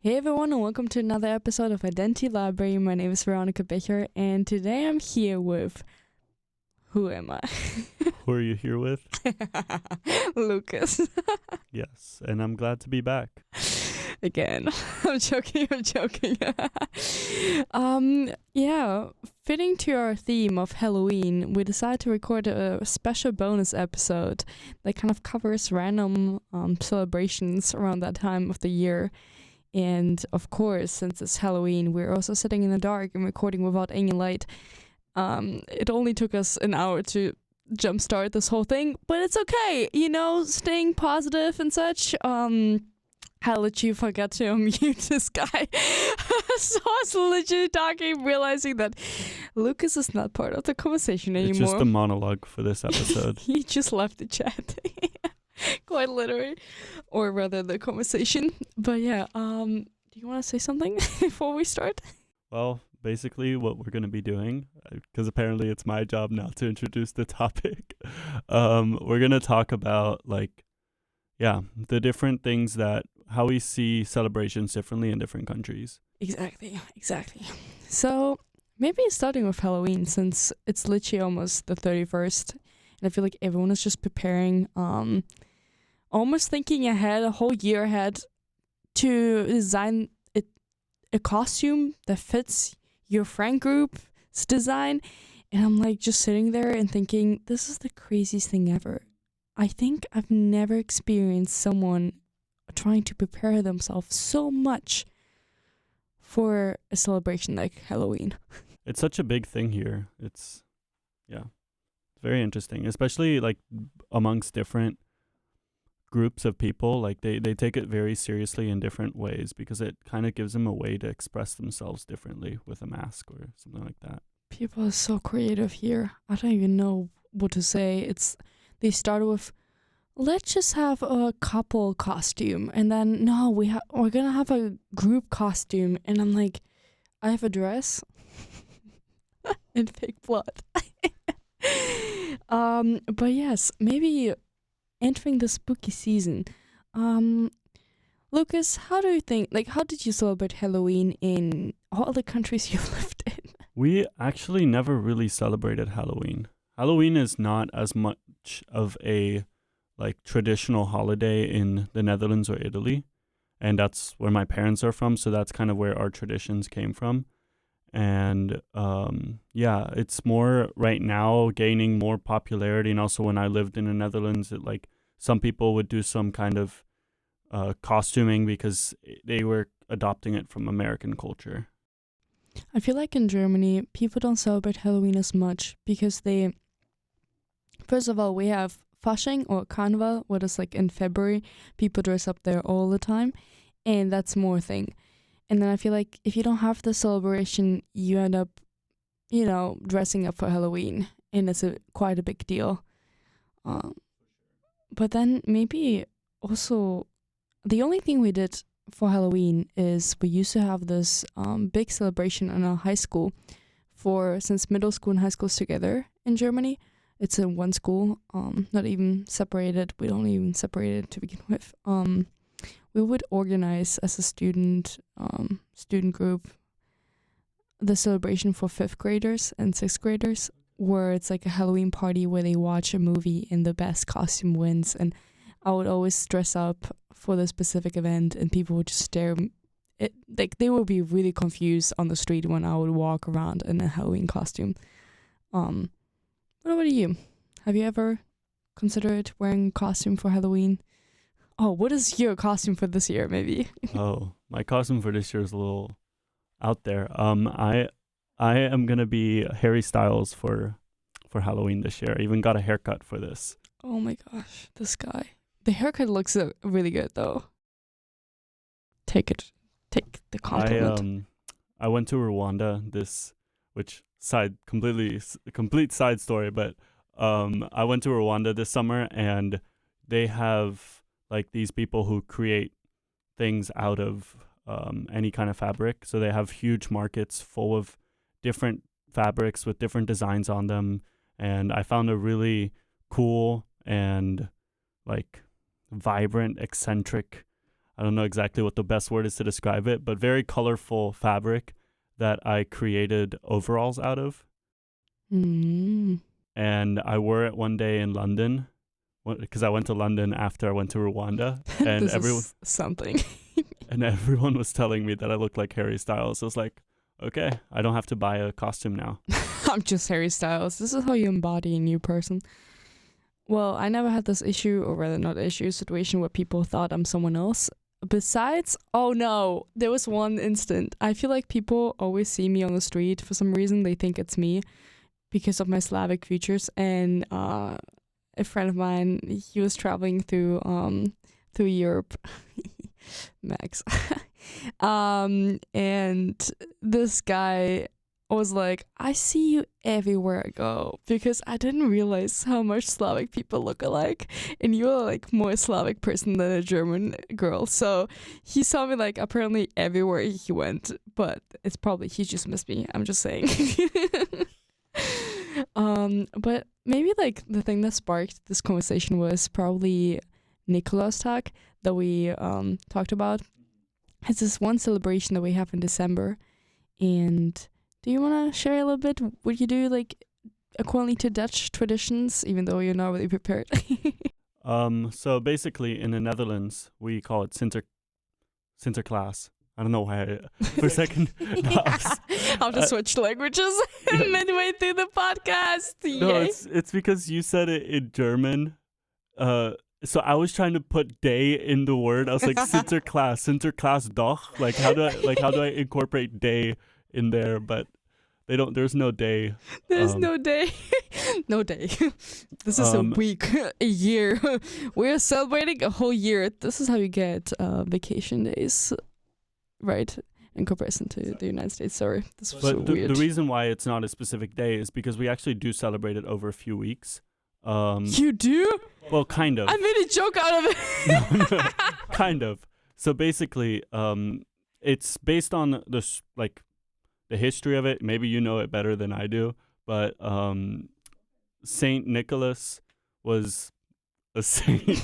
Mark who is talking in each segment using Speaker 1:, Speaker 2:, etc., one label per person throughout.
Speaker 1: Hey everyone, and welcome to another episode of Identity Library. My name is Veronica Becher, and today I'm here with. Who am I?
Speaker 2: Who are you here with?
Speaker 1: Lucas.
Speaker 2: Yes, and I'm glad to be back.
Speaker 1: Again. I'm joking. Yeah, fitting to our theme of Halloween, we decided to record a special bonus episode that kind of covers random celebrations around that time of the year. And of course, since it's Halloween, we're also sitting in the dark and recording without any light. It only took us an hour to jumpstart this whole thing, but it's okay, staying positive and such. I literally forgot to unmute this guy. So I was legit talking, realizing that Lucas is not part of the conversation anymore.
Speaker 2: It's just a monologue for this episode.
Speaker 1: He just left the chat. Quite literally. Or rather the conversation. But yeah, do you want to say something before we start?
Speaker 2: Well, basically what we're going to be doing, because apparently it's my job now to introduce the topic, we're going to talk about the different things how we see celebrations differently in different countries.
Speaker 1: Exactly. So maybe starting with Halloween, since it's literally almost the 31st, and I feel like everyone is just preparing, almost thinking ahead, a whole year ahead, to design a costume that fits your friend group's design. And I'm like just sitting there and thinking, this is the craziest thing ever. I think I've never experienced someone trying to prepare themselves so much for a celebration like Halloween.
Speaker 2: It's such a big thing here. It's very interesting, especially like amongst different groups of people. Like they take it very seriously in different ways because it kind of gives them a way to express themselves differently with a mask or something like that.
Speaker 1: People are so creative here. I don't even know what to say. They started with, let's just have a couple costume, and then no, we're gonna have a group costume, and I'm like, I have a dress and fake blood. But yes, maybe entering the spooky season. Lucas, how did you celebrate Halloween in all the countries you've lived in?
Speaker 2: We actually never really celebrated Halloween. Halloween is not as much of a traditional holiday in the Netherlands or Italy, and that's where my parents are from, so that's kind of where our traditions came from. And it's more right now gaining more popularity. And also when I lived in the Netherlands, some people would do some kind of costuming because they were adopting it from American culture.
Speaker 1: I feel like in Germany, people don't celebrate Halloween as much because first of all, we have Fasching or Carnival, what is like in February. People dress up there all the time, and that's more a thing. And then I feel like if you don't have the celebration, you end up, dressing up for Halloween, and it's quite a big deal. But then maybe also the only thing we did for Halloween is we used to have this big celebration in our high school since middle school and high school is together in Germany. It's in one school, not even separated. We don't even separate it to begin with. We would organize as a student group the celebration for 5th graders and 6th graders, where it's like a Halloween party where they watch a movie and the best costume wins. And I would always dress up for the specific event, and people would just stare. They would be really confused on the street when I would walk around in a Halloween costume. What about you? Have you ever considered wearing a costume for Halloween? Oh, what is your costume for this year, maybe?
Speaker 2: Oh, my costume for this year is a little out there. I am gonna be Harry Styles for Halloween this year. I even got a haircut for this.
Speaker 1: Oh my gosh, this guy. The haircut looks really good though. Take the compliment.
Speaker 2: I went to Rwanda complete side story, but I went to Rwanda this summer, and they have these people who create things out of any kind of fabric. So they have huge markets full of different fabrics with different designs on them. And I found a really cool and vibrant, eccentric I don't know exactly what the best word is to describe it, but very colorful fabric that I created overalls out of.
Speaker 1: Mm.
Speaker 2: And I wore it one day in London because I went to London after I went to Rwanda, and
Speaker 1: This is something.
Speaker 2: and everyone was telling me that I looked like Harry Styles. So I was like, okay, I don't have to buy a costume now.
Speaker 1: I'm just Harry Styles. This is how you embody a new person. Well, I never had this issue, or rather not issue, situation where people thought I'm someone else. Besides, oh no, there was one instant. I feel like people always see me on the street. For some reason, they think it's me because of my Slavic features. And a friend of mine, he was traveling through Europe, Max, and this guy was like, I see you everywhere I go, because I didn't realize how much Slavic people look alike, and you're like more Slavic person than a German girl. So he saw me like apparently everywhere he went, but it's probably he just missed me. I'm just saying. But maybe like the thing that sparked this conversation was probably Nikolaustag that we talked about. It's this one celebration that we have in December, and do you want to share a little bit what you do, like, according to Dutch traditions, even though you're not really prepared?
Speaker 2: So basically, in the Netherlands, we call it Sinterklaas. I don't know why. For a second,
Speaker 1: I'll just switch languages midway through the podcast.
Speaker 2: No,
Speaker 1: Yay.
Speaker 2: it's because you said it in German. So I was trying to put day in the word. I was like Sinterklaas doch. Like how do I incorporate day in there? But they don't. There's no day.
Speaker 1: There's no day. No day. This is a week, a year. We're celebrating a whole year. This is how you get vacation days, right? In comparison to the United States. Sorry, this was so weird.
Speaker 2: The reason why it's not a specific day is because we actually do celebrate it over a few weeks.
Speaker 1: You do?
Speaker 2: Well, kind of.
Speaker 1: I made a joke out of it.
Speaker 2: No, kind of. So basically, it's based on this, like, the history of it. Maybe you know it better than I do, but Saint Nicholas was a saint.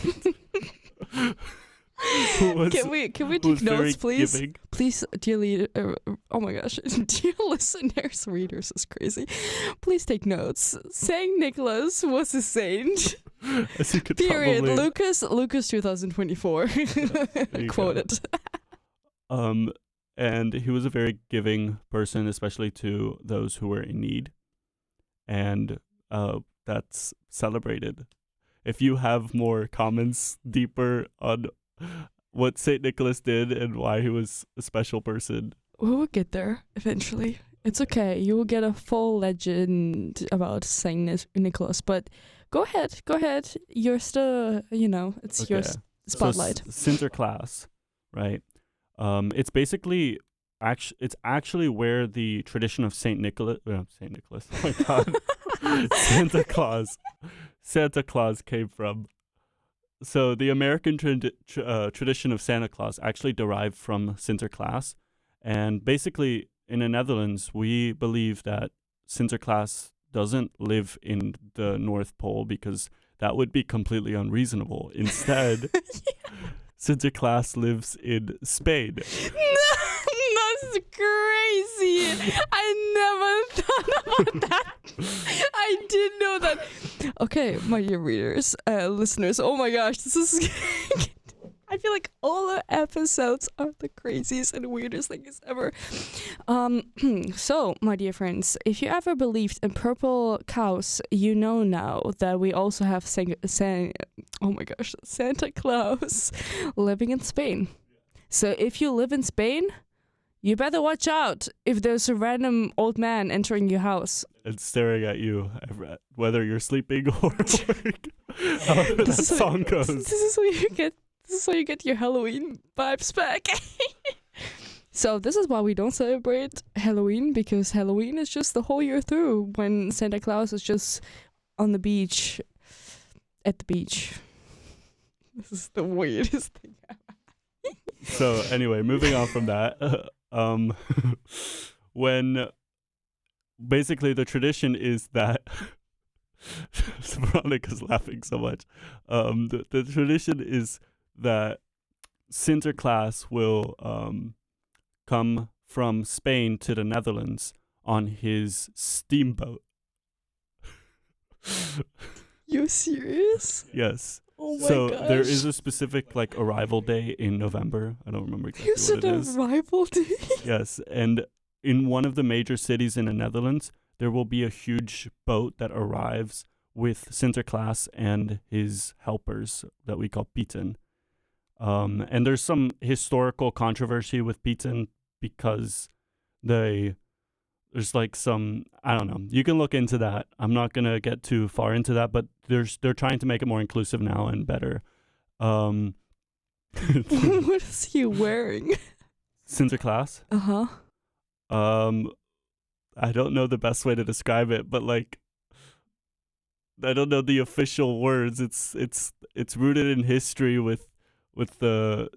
Speaker 1: Can we take notes, please?
Speaker 2: Giving.
Speaker 1: Please, dear oh my gosh, dear listeners, readers is crazy. Please take notes. Saint Nicholas was a saint.
Speaker 2: As you could
Speaker 1: Period.
Speaker 2: probably...
Speaker 1: Lucas 2024. Quoted.
Speaker 2: And he was a very giving person, especially to those who were in need, and that's celebrated. If you have more comments deeper on what Saint Nicholas did and why he was a special person,
Speaker 1: We will get there eventually. It's okay. You will get a full legend about Saint Nicholas. But go ahead. You're still, it's
Speaker 2: okay.
Speaker 1: your spotlight.
Speaker 2: So Sinterklaas, right? It's basically it's actually where the tradition of Saint Nicholas. Oh my God, Santa Claus came from. So the American tradition of Santa Claus actually derived from Sinterklaas, and basically in the Netherlands we believe that Sinterklaas doesn't live in the North Pole because that would be completely unreasonable. Instead, Sinterklaas lives in Spain.
Speaker 1: That's crazy. I never thought about that. I didn't know that. Okay, my dear readers, listeners, oh my gosh, this is... I feel like all the episodes are the craziest and weirdest things ever. So, my dear friends, if you ever believed in purple cows, you know now that we also have Santa Claus living in Spain. So if you live in Spain, you better watch out if there's a random old man entering your house
Speaker 2: and staring at you, whether you're sleeping or awake. However that song goes.
Speaker 1: This is how you get your Halloween vibes back. So this is why we don't celebrate Halloween, because Halloween is just the whole year through, when Santa Claus is just on the beach, at the beach. This is the weirdest thing ever.
Speaker 2: So anyway, moving on from that, when basically the tradition is that Veronica's laughing so much. The tradition is that Sinterklaas will come from Spain to the Netherlands on his steamboat.
Speaker 1: You serious?
Speaker 2: Yes.
Speaker 1: Oh my
Speaker 2: So
Speaker 1: gosh.
Speaker 2: there is a specific like arrival day in November. I don't remember exactly
Speaker 1: Is
Speaker 2: what
Speaker 1: it
Speaker 2: it
Speaker 1: a
Speaker 2: is.
Speaker 1: rival day?
Speaker 2: Yes, and in one of the major cities in the Netherlands, there will be a huge boat that arrives with Sinterklaas and his helpers that we call Pieten. And there's some historical controversy with Pieten because there's like some, I don't know. You can look into that. I'm not gonna get too far into that, but they're trying to make it more inclusive now and better.
Speaker 1: What is he wearing?
Speaker 2: Sinterklaas.
Speaker 1: Uh-huh.
Speaker 2: I don't know the best way to describe it, but like I don't know the official words. It's rooted in history with the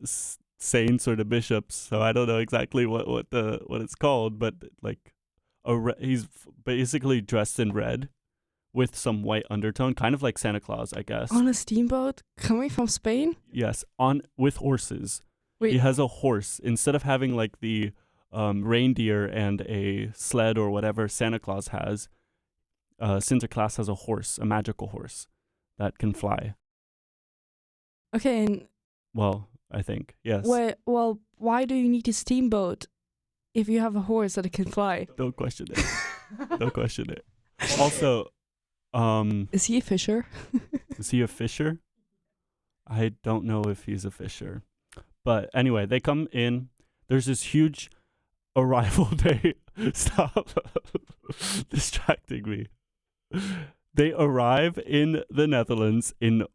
Speaker 2: saints or the bishops. So I don't know exactly what it's called, but like he's basically dressed in red with some white undertone, kind of like Santa Claus, I guess.
Speaker 1: On a steamboat coming from Spain?
Speaker 2: Yes, with horses.
Speaker 1: Wait.
Speaker 2: He has a horse instead of having like the reindeer and a sled or whatever Santa Claus has. Sinterklaas has a horse, a magical horse that can fly.
Speaker 1: Okay, and
Speaker 2: Well, I think yes.
Speaker 1: well, why do you need a steamboat if you have a horse that can fly?
Speaker 2: Don't question it. Don't question it. Also,
Speaker 1: Is he a fisher?
Speaker 2: is he a fisher? I don't know if he's a fisher. But anyway, they come in. There's this huge arrival day. Stop distracting me. They arrive in the Netherlands in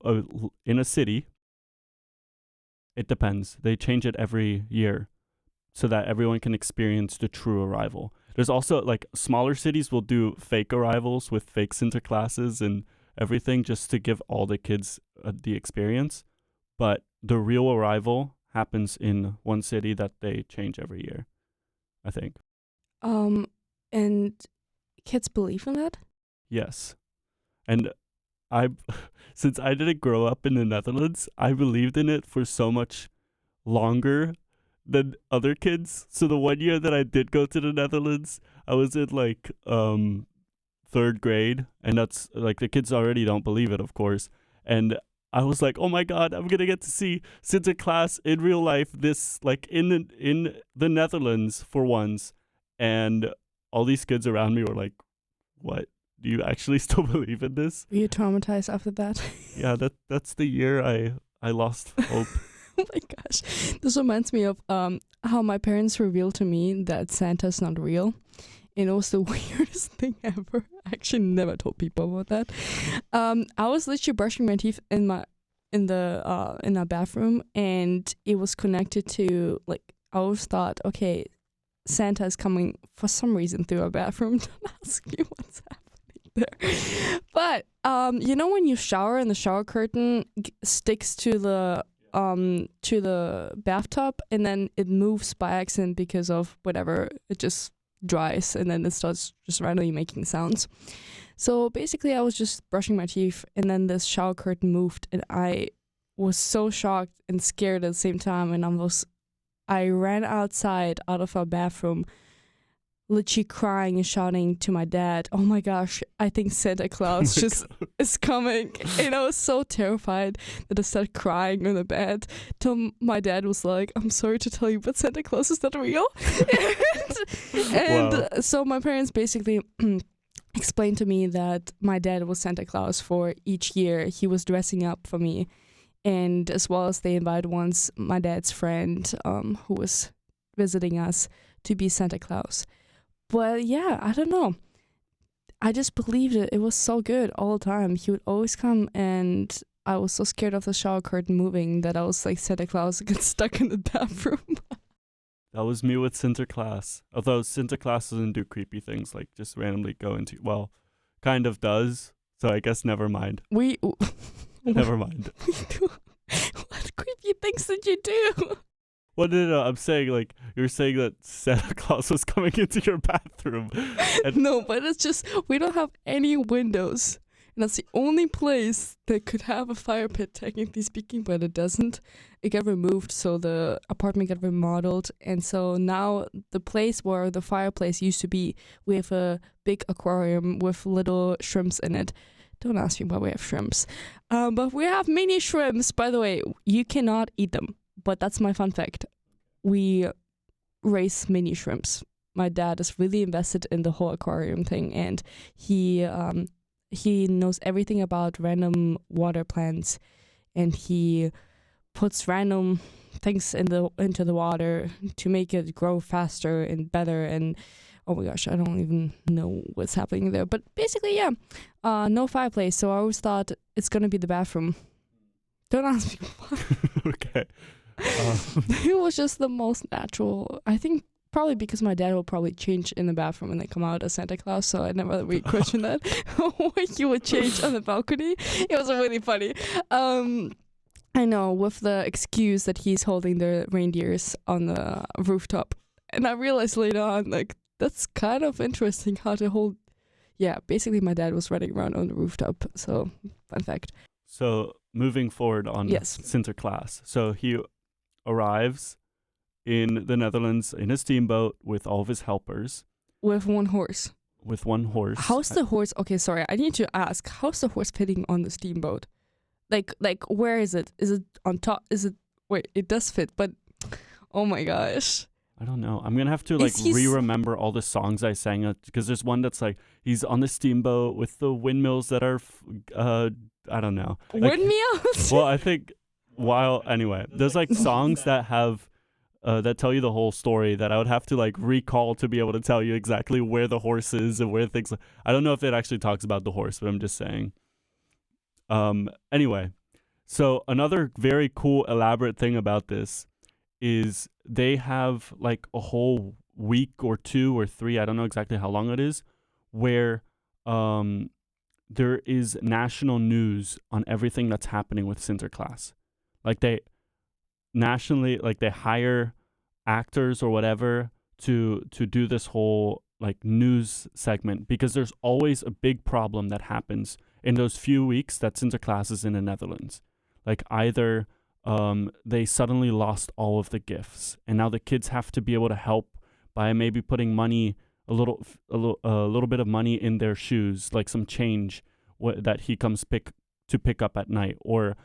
Speaker 2: a city. It depends. They change it every year so that everyone can experience the true arrival. There's also like smaller cities will do fake arrivals with fake Sinterklaases and everything just to give all the kids the experience. But the real arrival happens in one city that they change every year, I think.
Speaker 1: And kids believe in that?
Speaker 2: Yes. And since I didn't grow up in the Netherlands, I believed in it for so much longer than other kids. So the one year that I did go to the Netherlands, I was in like third grade, and that's like the kids already don't believe it, of course. And I was like, oh my God, I'm gonna get to see Sinterklaas in real life, this like in the Netherlands for once. And all these kids around me were like, what? Do you actually still believe in this?
Speaker 1: Were you traumatized after that?
Speaker 2: Yeah, that's the year I lost hope.
Speaker 1: Oh my gosh. This reminds me of how my parents revealed to me that Santa's not real. And it was the weirdest thing ever. I actually never told people about that. I was literally brushing my teeth in our bathroom, and it was connected to, like, I always thought, okay, Santa is coming for some reason through our bathroom. Don't ask me what's happening there. But you know when you shower and the shower curtain sticks to the bathtub, and then it moves by accident because of whatever, it just dries and then it starts just randomly making sounds. So basically I was just brushing my teeth, and then this shower curtain moved, and I was so shocked and scared at the same time, and I ran outside out of our bathroom, literally crying and shouting to my dad, oh my gosh, I think Santa Claus is coming. And I was so terrified that I started crying in the bed till my dad was like, I'm sorry to tell you, but Santa Claus is not real. and
Speaker 2: Wow.
Speaker 1: So my parents basically explained to me that my dad was Santa Claus for each year. He was dressing up for me. And as well as they invited once my dad's friend who was visiting us to be Santa Claus. But yeah, I don't know. I just believed it. It was so good all the time. He would always come, and I was so scared of the shower curtain moving that I was like Santa Claus and got stuck in the bathroom.
Speaker 2: That was me with Sinterklaas. Although Sinterklaas doesn't do creepy things like just randomly go into, well, kind of does. So I guess never mind. Never mind.
Speaker 1: What creepy things did you do?
Speaker 2: Well, no, I'm saying, like, you're saying that Santa Claus was coming into your bathroom. And
Speaker 1: No, but it's just, we don't have any windows. And that's the only place that could have a fire pit, technically speaking, but it doesn't. It got removed, so the apartment got remodeled. And so now the place where the fireplace used to be, we have a big aquarium with little shrimps in it. Don't ask me why we have shrimps. But we have mini shrimps. By the way, you cannot eat them, but that's my fun fact. We raise mini shrimps. My dad is really invested in the whole aquarium thing, and he knows everything about random water plants, and he puts random things into the water to make it grow faster and better. And oh my gosh, I don't even know what's happening there. But basically, yeah, no fireplace. So I always thought it's gonna be the bathroom. Don't ask me why.
Speaker 2: Okay.
Speaker 1: It was just the most natural. I think probably because my dad will probably change in the bathroom and then come out as Santa Claus. So I never really questioned that. When he would change on the balcony. It was really funny. I know, with the excuse that he's holding the reindeers on the rooftop. And I realized later on, like, that's kind of interesting how to hold. Yeah, basically my dad was running around on the rooftop. So, fun fact.
Speaker 2: So, moving forward on
Speaker 1: Yes.
Speaker 2: Sinterklaas. So, he arrives in the Netherlands in a steamboat with all of his helpers.
Speaker 1: With one horse.
Speaker 2: With one horse.
Speaker 1: How's the horse? Okay, sorry. I need to ask. How's the horse fitting on the steamboat? Like, where is it? Is it on top? Is it? Wait, it does fit, but oh my gosh.
Speaker 2: I don't know. I'm gonna have to like re-remember all the songs I sang because there's one that's like he's on the steamboat with the windmills that are, I don't know.
Speaker 1: Windmills?
Speaker 2: Well, I think anyway, there's like songs that have. That tell you the whole story that I would have to like recall to be able to tell you exactly where the horse is and where things. I don't know if it actually talks about the horse, but I'm just saying. Anyway, so another very cool, elaborate thing about this is they have like a whole week or 2 or 3, I don't know exactly how long it is, where there is national news on everything that's happening with Sinterklaas. Like they hire actors or whatever to do this whole like news segment because there's always a big problem that happens in those few weeks that Sinterklaas is in the Netherlands. Like either they suddenly lost all of the gifts and now the kids have to be able to help by maybe putting money, a little bit of money in their shoes, like some change that he comes to pick up at night, or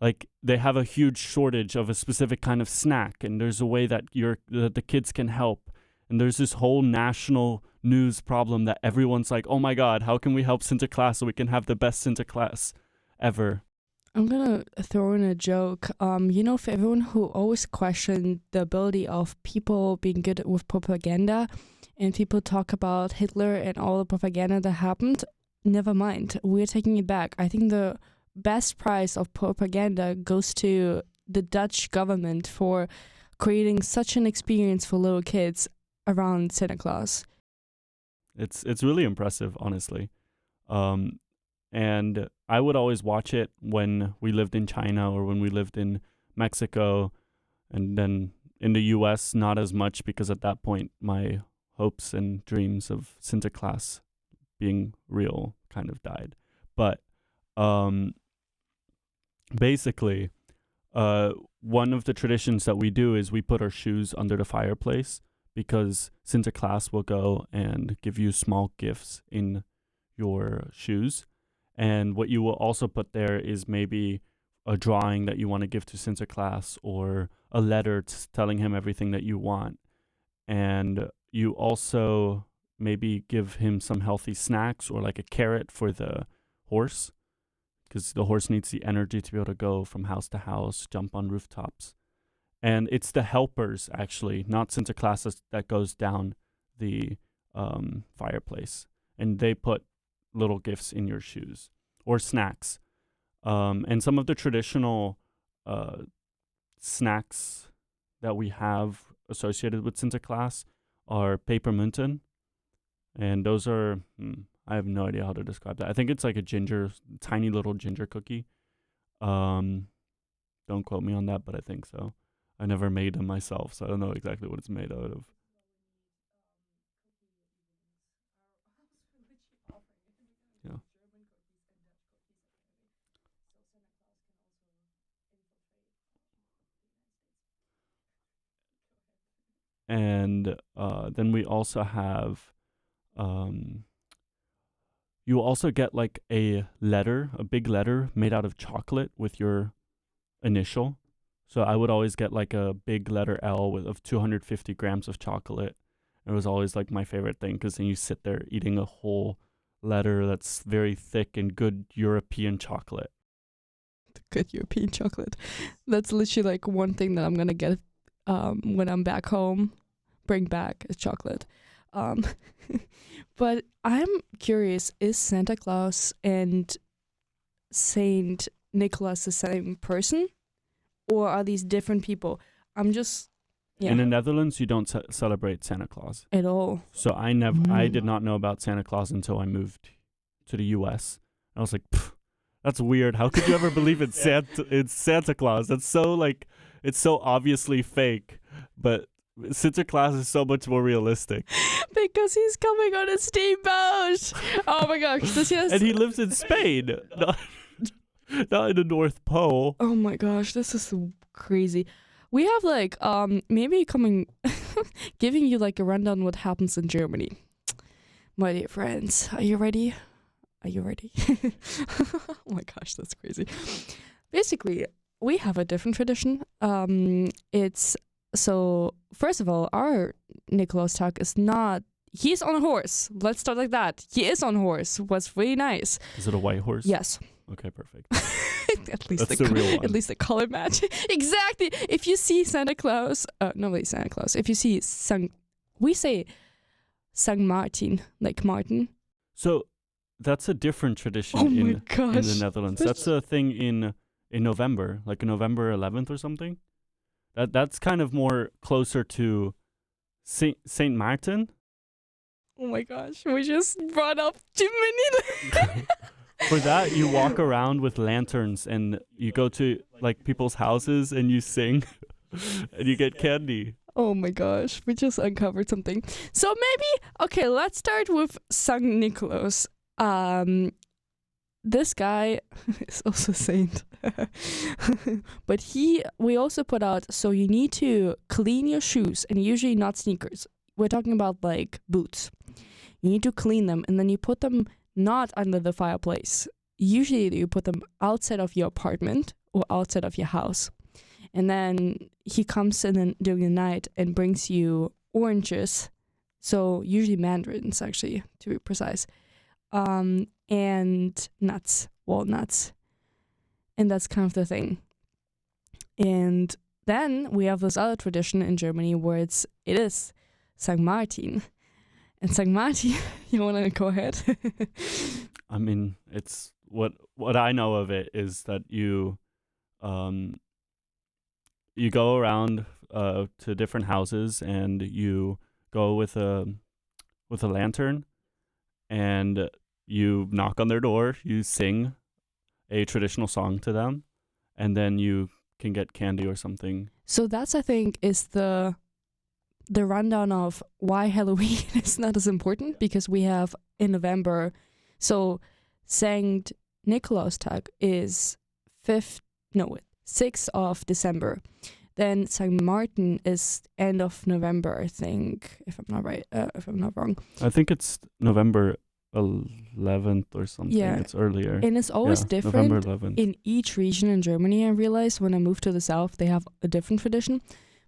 Speaker 2: like they have a huge shortage of a specific kind of snack and there's a way that the kids can help. And there's this whole national news problem that everyone's like, oh my God, how can we help Sinterklaas so we can have the best Sinterklaas ever?
Speaker 1: I'm going to throw in a joke. For everyone who always questioned the ability of people being good with propaganda and people talk about Hitler and all the propaganda that happened, never mind. We're taking it back. I think the best prize of propaganda goes to the Dutch government for creating such an experience for little kids around Santa Claus.
Speaker 2: It's really impressive, honestly. And I would always watch it when we lived in China or when we lived in Mexico, and then in the US not as much because at that point my hopes and dreams of Sinterklaas being real kind of died. But basically, one of the traditions that we do is we put our shoes under the fireplace because Sinterklaas will go and give you small gifts in your shoes. And what you will also put there is maybe a drawing that you want to give to Sinterklaas or a letter telling him everything that you want. And you also maybe give him some healthy snacks or like a carrot for the horse, because the horse needs the energy to be able to go from house to house, jump on rooftops. And it's the helpers, actually, not Sinterklaas, that goes down the fireplace. And they put little gifts in your shoes or snacks. And some of the traditional snacks that we have associated with Sinterklaas are pepermunten. And those are... I have no idea how to describe that. I think it's like a tiny little ginger cookie. Don't quote me on that, but I think so. I never made them myself, so I don't know exactly what it's made out of. Yeah. And then we also have, um, you also get like a letter, a big letter made out of chocolate with your initial. So I would always get like a big letter L of 250 grams of chocolate. It was always like my favorite thing because then you sit there eating a whole letter that's very thick and good European chocolate.
Speaker 1: Good European chocolate. That's literally like one thing that I'm gonna get when I'm back home. Bring back is chocolate. Um, but I'm curious: is Santa Claus and Saint Nicholas the same person, or are these different people? I'm just
Speaker 2: In the Netherlands, you don't celebrate Santa Claus
Speaker 1: at all.
Speaker 2: So I did not know about Santa Claus until I moved to the U.S. I was like, that's weird. How could you ever believe it's Santa Claus? That's so like, it's so obviously fake. But Santa Claus is so much more realistic.
Speaker 1: Because he's coming on a steamboat. Oh my gosh.
Speaker 2: And he lives in Spain, not in the North Pole.
Speaker 1: Oh my gosh, this is crazy. We have like maybe giving you like a rundown on what happens in Germany. My dear friends, are you ready? Are you ready? Oh my gosh, that's crazy. Basically, we have a different tradition. It's so first of all, our Nikolaustag is not. He's on a horse. Let's start like that. He is on a horse. Was really nice.
Speaker 2: Is it a white horse?
Speaker 1: Yes.
Speaker 2: Okay, perfect.
Speaker 1: At least
Speaker 2: That's the real one.
Speaker 1: At least the color match. Exactly. If you see Santa Claus, nobody Santa Claus. If you see we say Saint Martin, like Martin.
Speaker 2: So that's a different tradition in the Netherlands. That's a thing in November, like November 11th or something. That's kind of more closer to Saint Martin.
Speaker 1: Oh my gosh, we just brought up too many.
Speaker 2: For that, you walk around with lanterns and you go to like people's houses and you sing and you get candy.
Speaker 1: Oh my gosh, we just uncovered something. So maybe, okay, let's start with Saint Nicholas. This guy is also a saint. But we also put out, so you need to clean your shoes, and usually not sneakers. We're talking about like boots. You need to clean them, and then you put them not under the fireplace. Usually you put them outside of your apartment or outside of your house. And then he comes in during the night and brings you oranges. So usually mandarins, actually, to be precise. And nuts, walnuts. And that's kind of the thing. And then we have this other tradition in Germany where it is St. Martin. And St. Martin, you want to go ahead?
Speaker 2: I mean, it's what I know of it is that you go around to different houses and you go with a lantern and you knock on their door, you sing a traditional song to them, and then you can get candy or something.
Speaker 1: So that's, I think, is the rundown of why Halloween is not as important, because we have in November, so Saint Nikolaustag is 6th of December. Then Saint Martin is end of November, I think, if I'm not wrong.
Speaker 2: I think it's November 11th or something. Yeah. It's earlier.
Speaker 1: And it's always different
Speaker 2: November 11th.
Speaker 1: In each region in Germany. I realized when I moved to the south, they have a different tradition.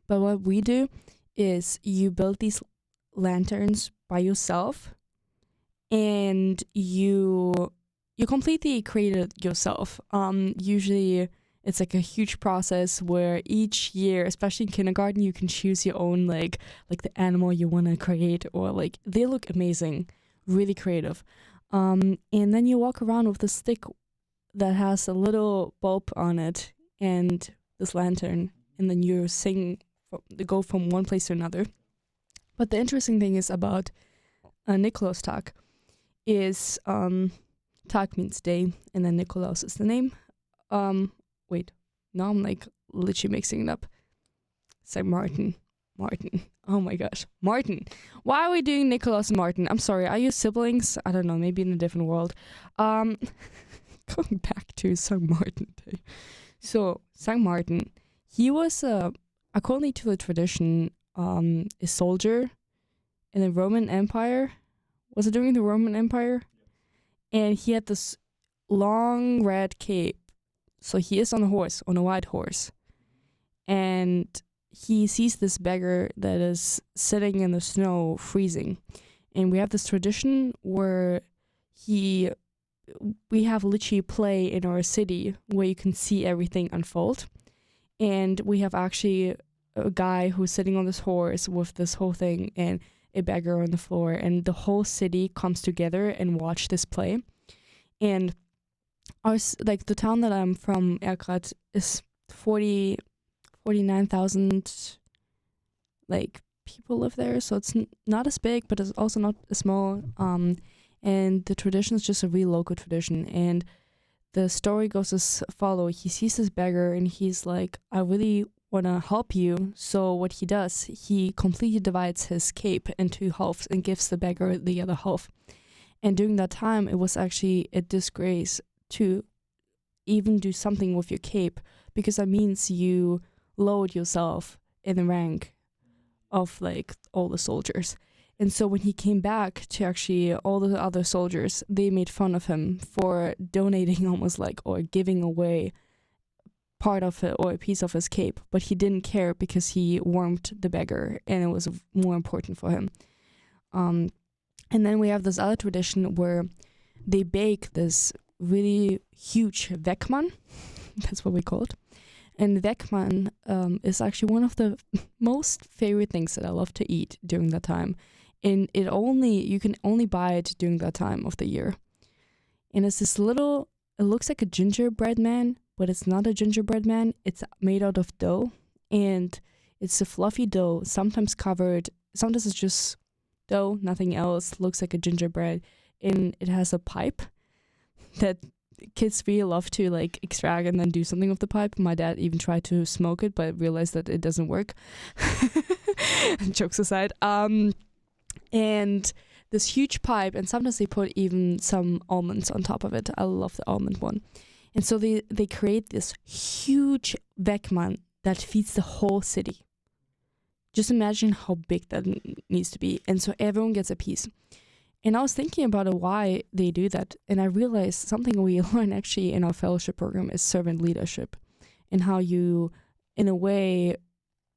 Speaker 1: But what we do is you build these lanterns by yourself, and you completely create it yourself. Usually it's like a huge process where each year, especially in kindergarten, you can choose your own like the animal you want to create, or like they look amazing, really creative. And then you walk around with a stick that has a little bulb on it and this lantern, and then you sing. Go from one place to another. But the interesting thing is about Nikolaustag is Tag means day, and then Nikolaus is the name. Wait, now I'm like literally mixing it up. Saint Martin. Oh my gosh, Martin. Why are we doing Nikolaus and Martin? I'm sorry. Are you siblings? I don't know. Maybe in a different world. Going back to Saint Martin Day. So Saint Martin, he was according to the tradition, a soldier in the Roman Empire. Was it during the Roman Empire? And he had this long red cape. So he is on a horse, on a white horse. And he sees this beggar that is sitting in the snow, freezing. And we have this tradition where we have literally play in our city where you can see everything unfold. And we have actually a guy who's sitting on this horse with this whole thing and a beggar on the floor. And the whole city comes together and watch this play. And the town that I'm from, Erkrath, is 49,000 people live there, so it's not as big, but it's also not as small. And the tradition is just a real local tradition. And the story goes as follow: he sees this beggar, and he's like, "I really want to help you." So what he does, he completely divides his cape into halves and gives the beggar the other half. And during that time, it was actually a disgrace to even do something with your cape, because that means you lowered yourself in the rank of all the soldiers. And so when he came back to actually all the other soldiers, they made fun of him for donating almost or giving away part of it or a piece of his cape. But he didn't care because he warmed the beggar and it was more important for him. And then we have this other tradition where they bake this really huge weckman. That's what we call it. And weckman is actually one of the most favorite things that I love to eat during that time. And you can only buy it during that time of the year. And it's this it looks like a gingerbread man, but it's not a gingerbread man. It's made out of dough, and it's a fluffy dough, sometimes it's just dough, nothing else, looks like a gingerbread. And it has a pipe that kids really love to extract and then do something with the pipe. My dad even tried to smoke it, but realized that it doesn't work. Jokes aside. And this huge pipe, and sometimes they put even some almonds on top of it. I love the almond one. And so they create this huge weckman that feeds the whole city. Just imagine how big that needs to be. And so everyone gets a piece. And I was thinking about why they do that. And I realized something we learn actually in our fellowship program is servant leadership, and how you, in a way,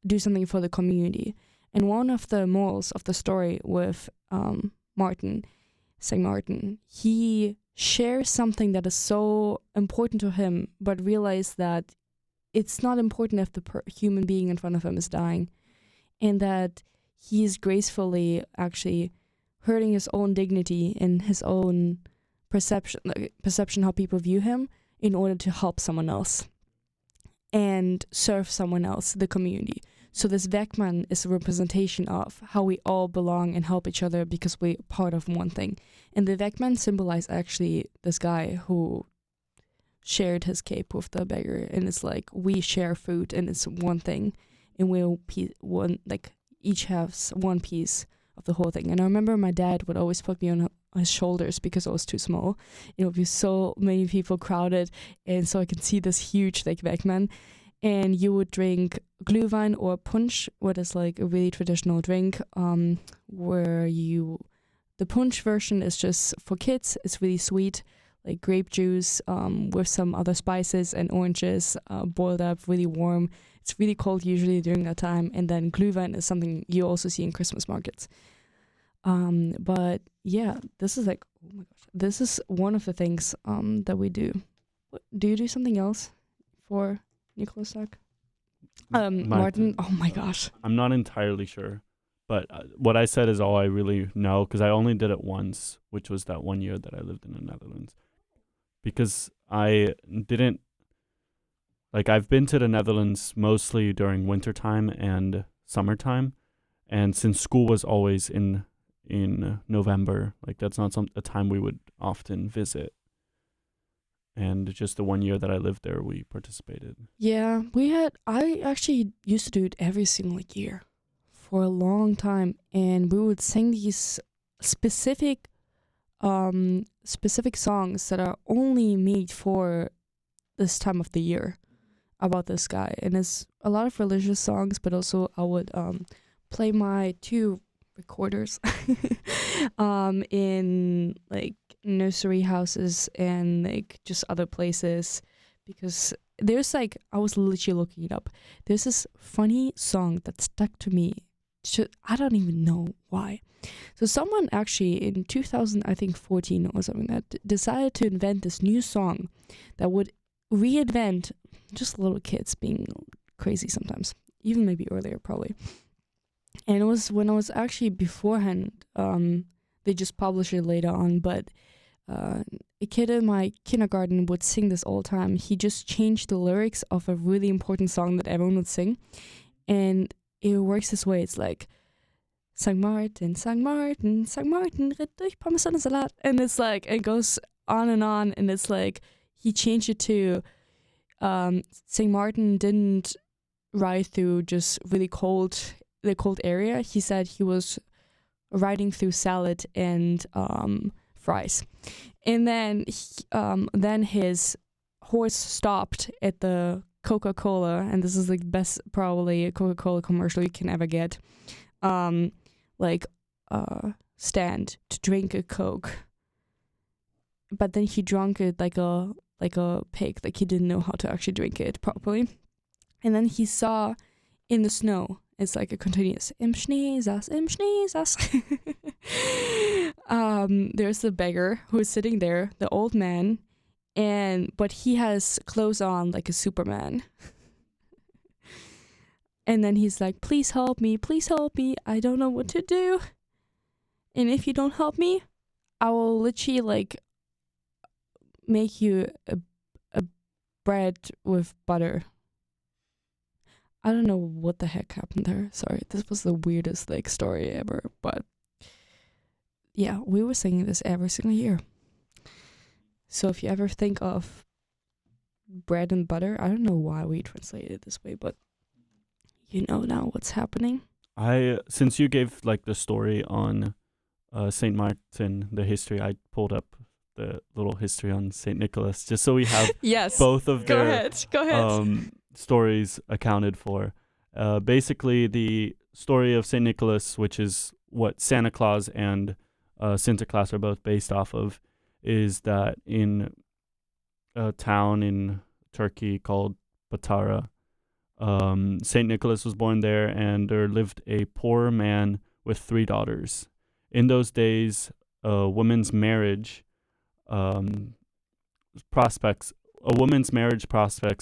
Speaker 1: do something for the community. And one of the morals of the story with St. Martin, he shares something that is so important to him, but realize that it's not important if the human being in front of him is dying, and that he's gracefully actually hurting his own dignity and his own perception how people view him in order to help someone else and serve someone else, the community. So this weckman is a representation of how we all belong and help each other because we're part of one thing. And the weckman symbolized actually this guy who shared his cape with the beggar, and it's we share food and it's one thing, and each has one piece of the whole thing. And I remember my dad would always put me on his shoulders because I was too small. It would be so many people crowded, and so I could see this huge weckman. And you would drink glühwein or punch, what is a really traditional drink, where the punch version is just for kids. It's really sweet, like grape juice with some other spices and oranges, boiled up, really warm. It's really cold usually during that time. And then glühwein is something you also see in Christmas markets. But yeah, this is oh my gosh, this is one of the things that we do. Do you do something else for Nikolaustag? Martin, oh my gosh.
Speaker 2: I'm not entirely sure, but what I said is all I really know, because I only did it once, which was that 1 year that I lived in the Netherlands. Because I didn't, I've been to the Netherlands mostly during wintertime and summertime, and since school was always in November, that's not a time we would often visit. And just the 1 year that I lived there, we participated.
Speaker 1: Yeah, I actually used to do it every single year for a long time. And we would sing these specific songs that are only made for this time of the year about this guy. And it's a lot of religious songs, but also I would play my 2 recorders in like nursery houses and like just other places, because there's like, I was literally looking it up. There's this funny song that stuck to me. I don't even know why. So someone actually in 2000, I think 14 or something, that decided to invent this new song that would reinvent just little kids being crazy sometimes, even maybe earlier probably. And it was when I was actually beforehand, they just published it later on, but a kid in my kindergarten would sing this all the time. He just changed the lyrics of a really important song that everyone would sing, and it works this way. It's like, St. Martin, St. Martin, St. Martin, ritt durch Parmesan und Salat. And it's like, it goes on, and it's like, he changed it to, St. Martin didn't ride through just really cold area. He said he was riding through salad and fries. And then his horse stopped at the Coca-Cola, and this is like best probably Coca-Cola commercial you can ever get, stand to drink a Coke. But then he drank it like a pig, like he didn't know how to actually drink it properly. And then he saw in the snow, it's like a continuous im Schnee saß. There's the beggar who's sitting there, the old man, but he has clothes on like a Superman. And then he's like, please help me, I don't know what to do. And if you don't help me, I will literally like make you a bread with butter. I don't know what the heck happened there. Sorry, this was the weirdest like story ever. But yeah, we were singing this every single year. So if you ever think of bread and butter, I don't know why we translated it this way, but you know now what's happening.
Speaker 2: Since you gave like the story on Saint Martin, the history, I pulled up the little history on Saint Nicholas, just so we have both of their
Speaker 1: Go ahead.
Speaker 2: Stories accounted for. Basically, the story of Saint Nicholas, which is what Santa Claus and Sinterklaas are both based off of, is that in a town in Turkey called Patara, Saint Nicholas was born there, and there lived a poor man with 3 daughters. In those days, a woman's marriage prospects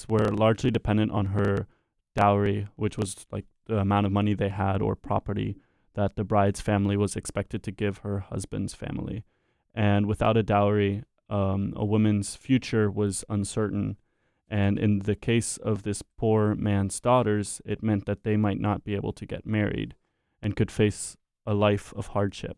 Speaker 2: were largely dependent on her dowry, which was like the amount of money they had or property that the bride's family was expected to give her husband's family. And without a dowry, a woman's future was uncertain. And in the case of this poor man's daughters, it meant that they might not be able to get married and could face a life of hardship.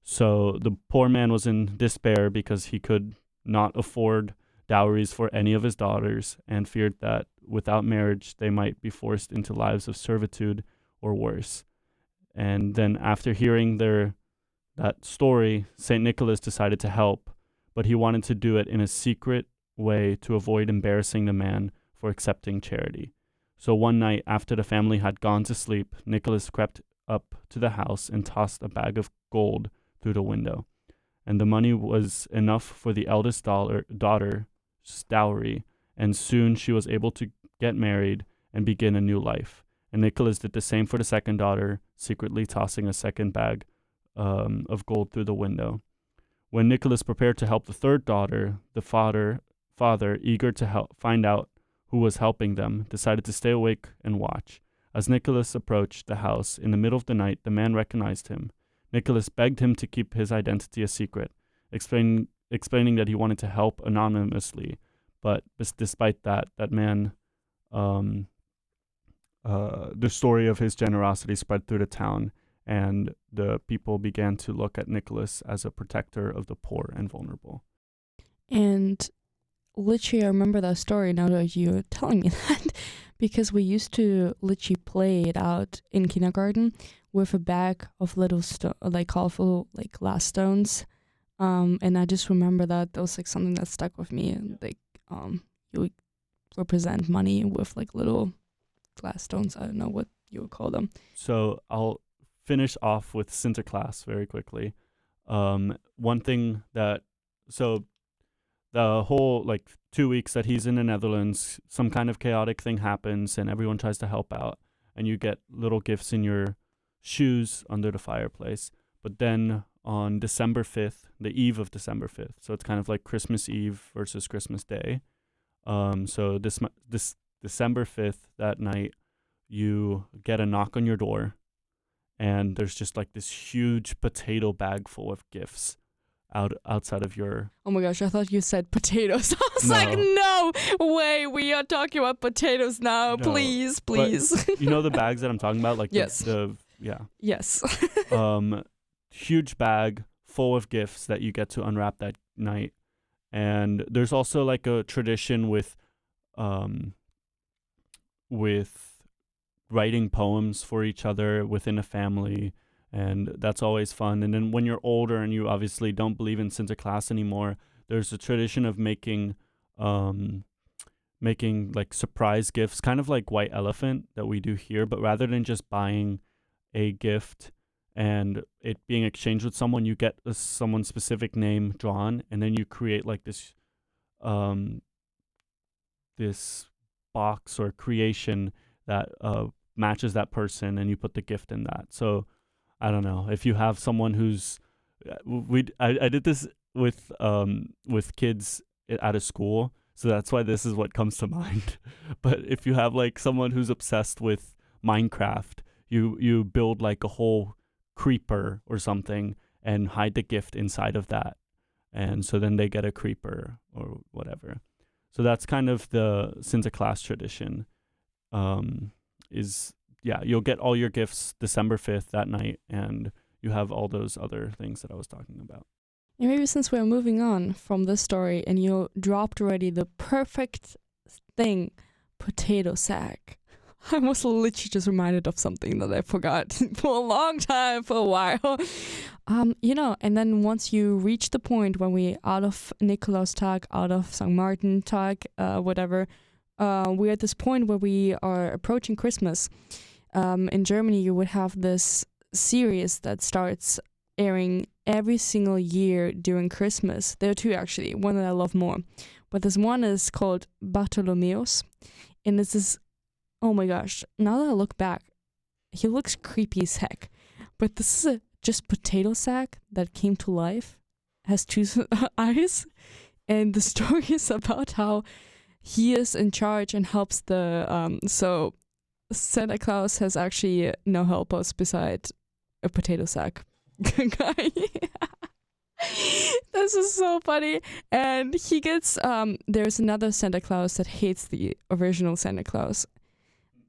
Speaker 2: So the poor man was in despair because he could not afford dowries for any of his daughters and feared that without marriage, they might be forced into lives of servitude or worse. And then after hearing that story, St. Nicholas decided to help, but he wanted to do it in a secret way to avoid embarrassing the man for accepting charity. So one night after the family had gone to sleep, Nicholas crept up to the house and tossed a bag of gold through the window. And the money was enough for the eldest daughter's dowry, and soon she was able to get married and begin a new life. And Nicholas did the same for the second daughter, secretly tossing a second bag of gold through the window. When Nicholas prepared to help the third daughter, the father, eager to find out who was helping them, decided to stay awake and watch. As Nicholas approached the house in the middle of the night, the man recognized him. Nicholas begged him to keep his identity a secret, explaining that he wanted to help anonymously. But despite that man, the story of his generosity spread through the town, and the people began to look at Nicholas as a protector of the poor and vulnerable.
Speaker 1: And literally, I remember that story now that you're telling me that, because we used to literally play it out in kindergarten with a bag of little colorful glass stones. And I just remember that was like something that stuck with me. Like, you would represent money with like little glass stones. I don't know what you would call them.
Speaker 2: So I'll finish off with Sinterklaas very quickly. One thing that, so the whole like 2 weeks that he's in the Netherlands, some kind of chaotic thing happens and everyone tries to help out, and you get little gifts in your shoes under the fireplace. But then on December 5th, the eve of December 5th, so it's kind of like Christmas Eve versus Christmas Day. So this December 5th, that night, you get a knock on your door, and there's just like this huge potato bag full of gifts outside of your...
Speaker 1: Oh my gosh, I thought you said potatoes. I was
Speaker 2: No.
Speaker 1: like, no way, we are talking about potatoes now.
Speaker 2: No,
Speaker 1: Please,
Speaker 2: but
Speaker 1: please.
Speaker 2: You know the bags that I'm talking about? Like
Speaker 1: Yes.
Speaker 2: yeah.
Speaker 1: Yes.
Speaker 2: Huge bag full of gifts that you get to unwrap that night. And there's also like a tradition with writing poems for each other within a family, and that's always fun. And then when you're older and you obviously don't believe in Sinterklaas anymore, there's a tradition of making like surprise gifts, kind of like White Elephant that we do here, but rather than just buying a gift and it being exchanged with someone, you get someone's specific name drawn, and then you create like this box or creation that matches that person, and you put the gift in that. So I don't know if you have someone who's I did this with kids at a school, so that's why this is what comes to mind. But if you have like someone who's obsessed with Minecraft, you build like a whole creeper or something and hide the gift inside of that, and so then they get a creeper or whatever. So that's kind of the Sinterklaas tradition. You'll get all your gifts December 5th that night, and you have all those other things that I was talking about.
Speaker 1: And maybe since we're moving on from this story and you dropped already the perfect thing, potato sack. I was literally just reminded of something that I forgot for a long time, for a while. And then once you reach the point when we out of Nikolaustag, out of St. Martin Tag, whatever, we're at this point where we are approaching Christmas. In Germany, you would have this series that starts airing every single year during Christmas. There are two actually, one that I love more. But this one is called Bartholomeus. And this is, oh my gosh, now that I look back, he looks creepy as heck. But this is just potato sack that came to life, has two eyes. And the story is about how he is in charge and helps so Santa Claus has actually no helpers beside a potato sack guy. This is so funny. And he gets there's another Santa Claus that hates the original Santa Claus,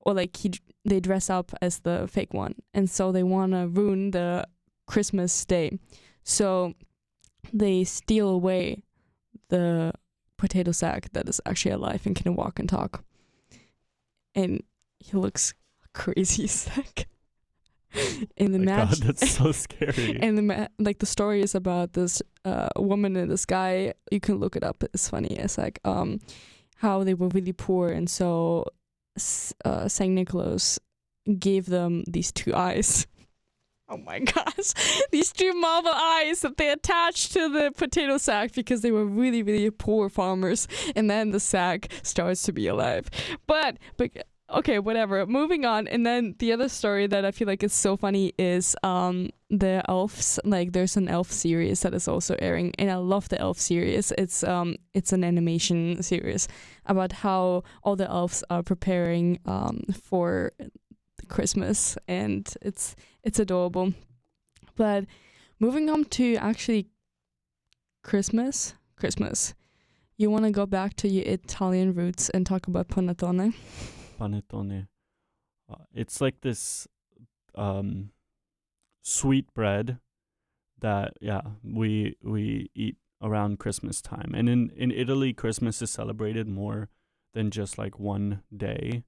Speaker 1: or like they dress up as the fake one, and so they want to ruin the Christmas day, so they steal away the potato sack that is actually alive and can walk and talk, and he looks crazy as heck. In the
Speaker 2: God, that's so scary.
Speaker 1: And the story is about this woman and this guy. You can look it up. It's funny. It's like how they were really poor, and so Saint Nicholas gave them these two eyes. Oh my gosh, these two marble eyes that they attached to the potato sack because they were really, really poor farmers. And then the sack starts to be alive. But okay, whatever. Moving on. And then the other story that I feel like is so funny is the elves. Like there's an elf series that is also airing, and I love the elf series. It's an animation series about how all the elves are preparing for Christmas, and it's adorable. But moving on to actually Christmas. You want to go back to your Italian roots and talk about panettone?
Speaker 2: Panettone. It's like this sweet bread that we eat around Christmas time. And in Italy, Christmas is celebrated more than just like one day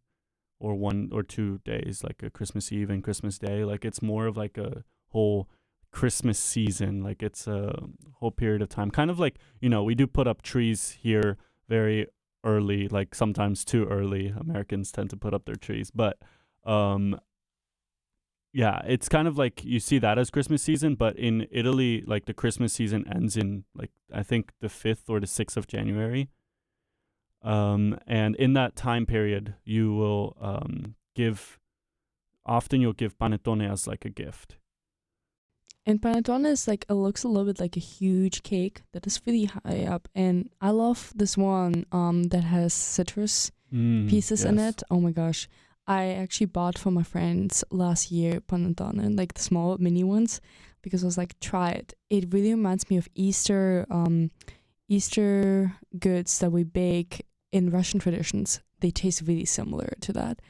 Speaker 2: or 1 or 2 days, like a Christmas Eve and Christmas Day. Like it's more of like a whole Christmas season. Like it's a whole period of time. Kind of like, we do put up trees here very early, like sometimes too early. Americans tend to put up their trees, but yeah, it's kind of like you see that as Christmas season, but in Italy, like the Christmas season ends in like I think the 5th or the 6th of January. And in that time period, you will you'll give panettone as like a gift.
Speaker 1: And panettone is like, it looks a little bit like a huge cake that is really high up. And I love this one that has citrus pieces in
Speaker 2: Yes.
Speaker 1: it. Oh my gosh. I actually bought for my friends last year panettone, like the small mini ones, because I was like, try it. It really reminds me of Easter goods that we bake in Russian traditions. They taste really similar to that.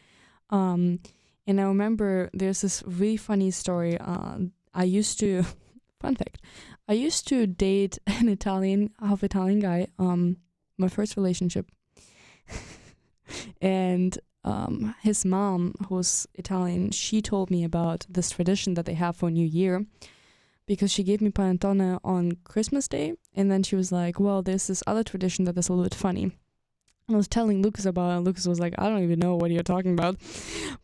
Speaker 1: And I remember there's this really funny story. I used to, fun fact, I used to date an half Italian guy, my first relationship. And his mom, who's Italian, she told me about this tradition that they have for New Year, because she gave me panettone on Christmas Day, and then she was like, well, there's this other tradition that is a little bit funny. And I was telling Lucas about it, and Lucas was like, I don't even know what you're talking about.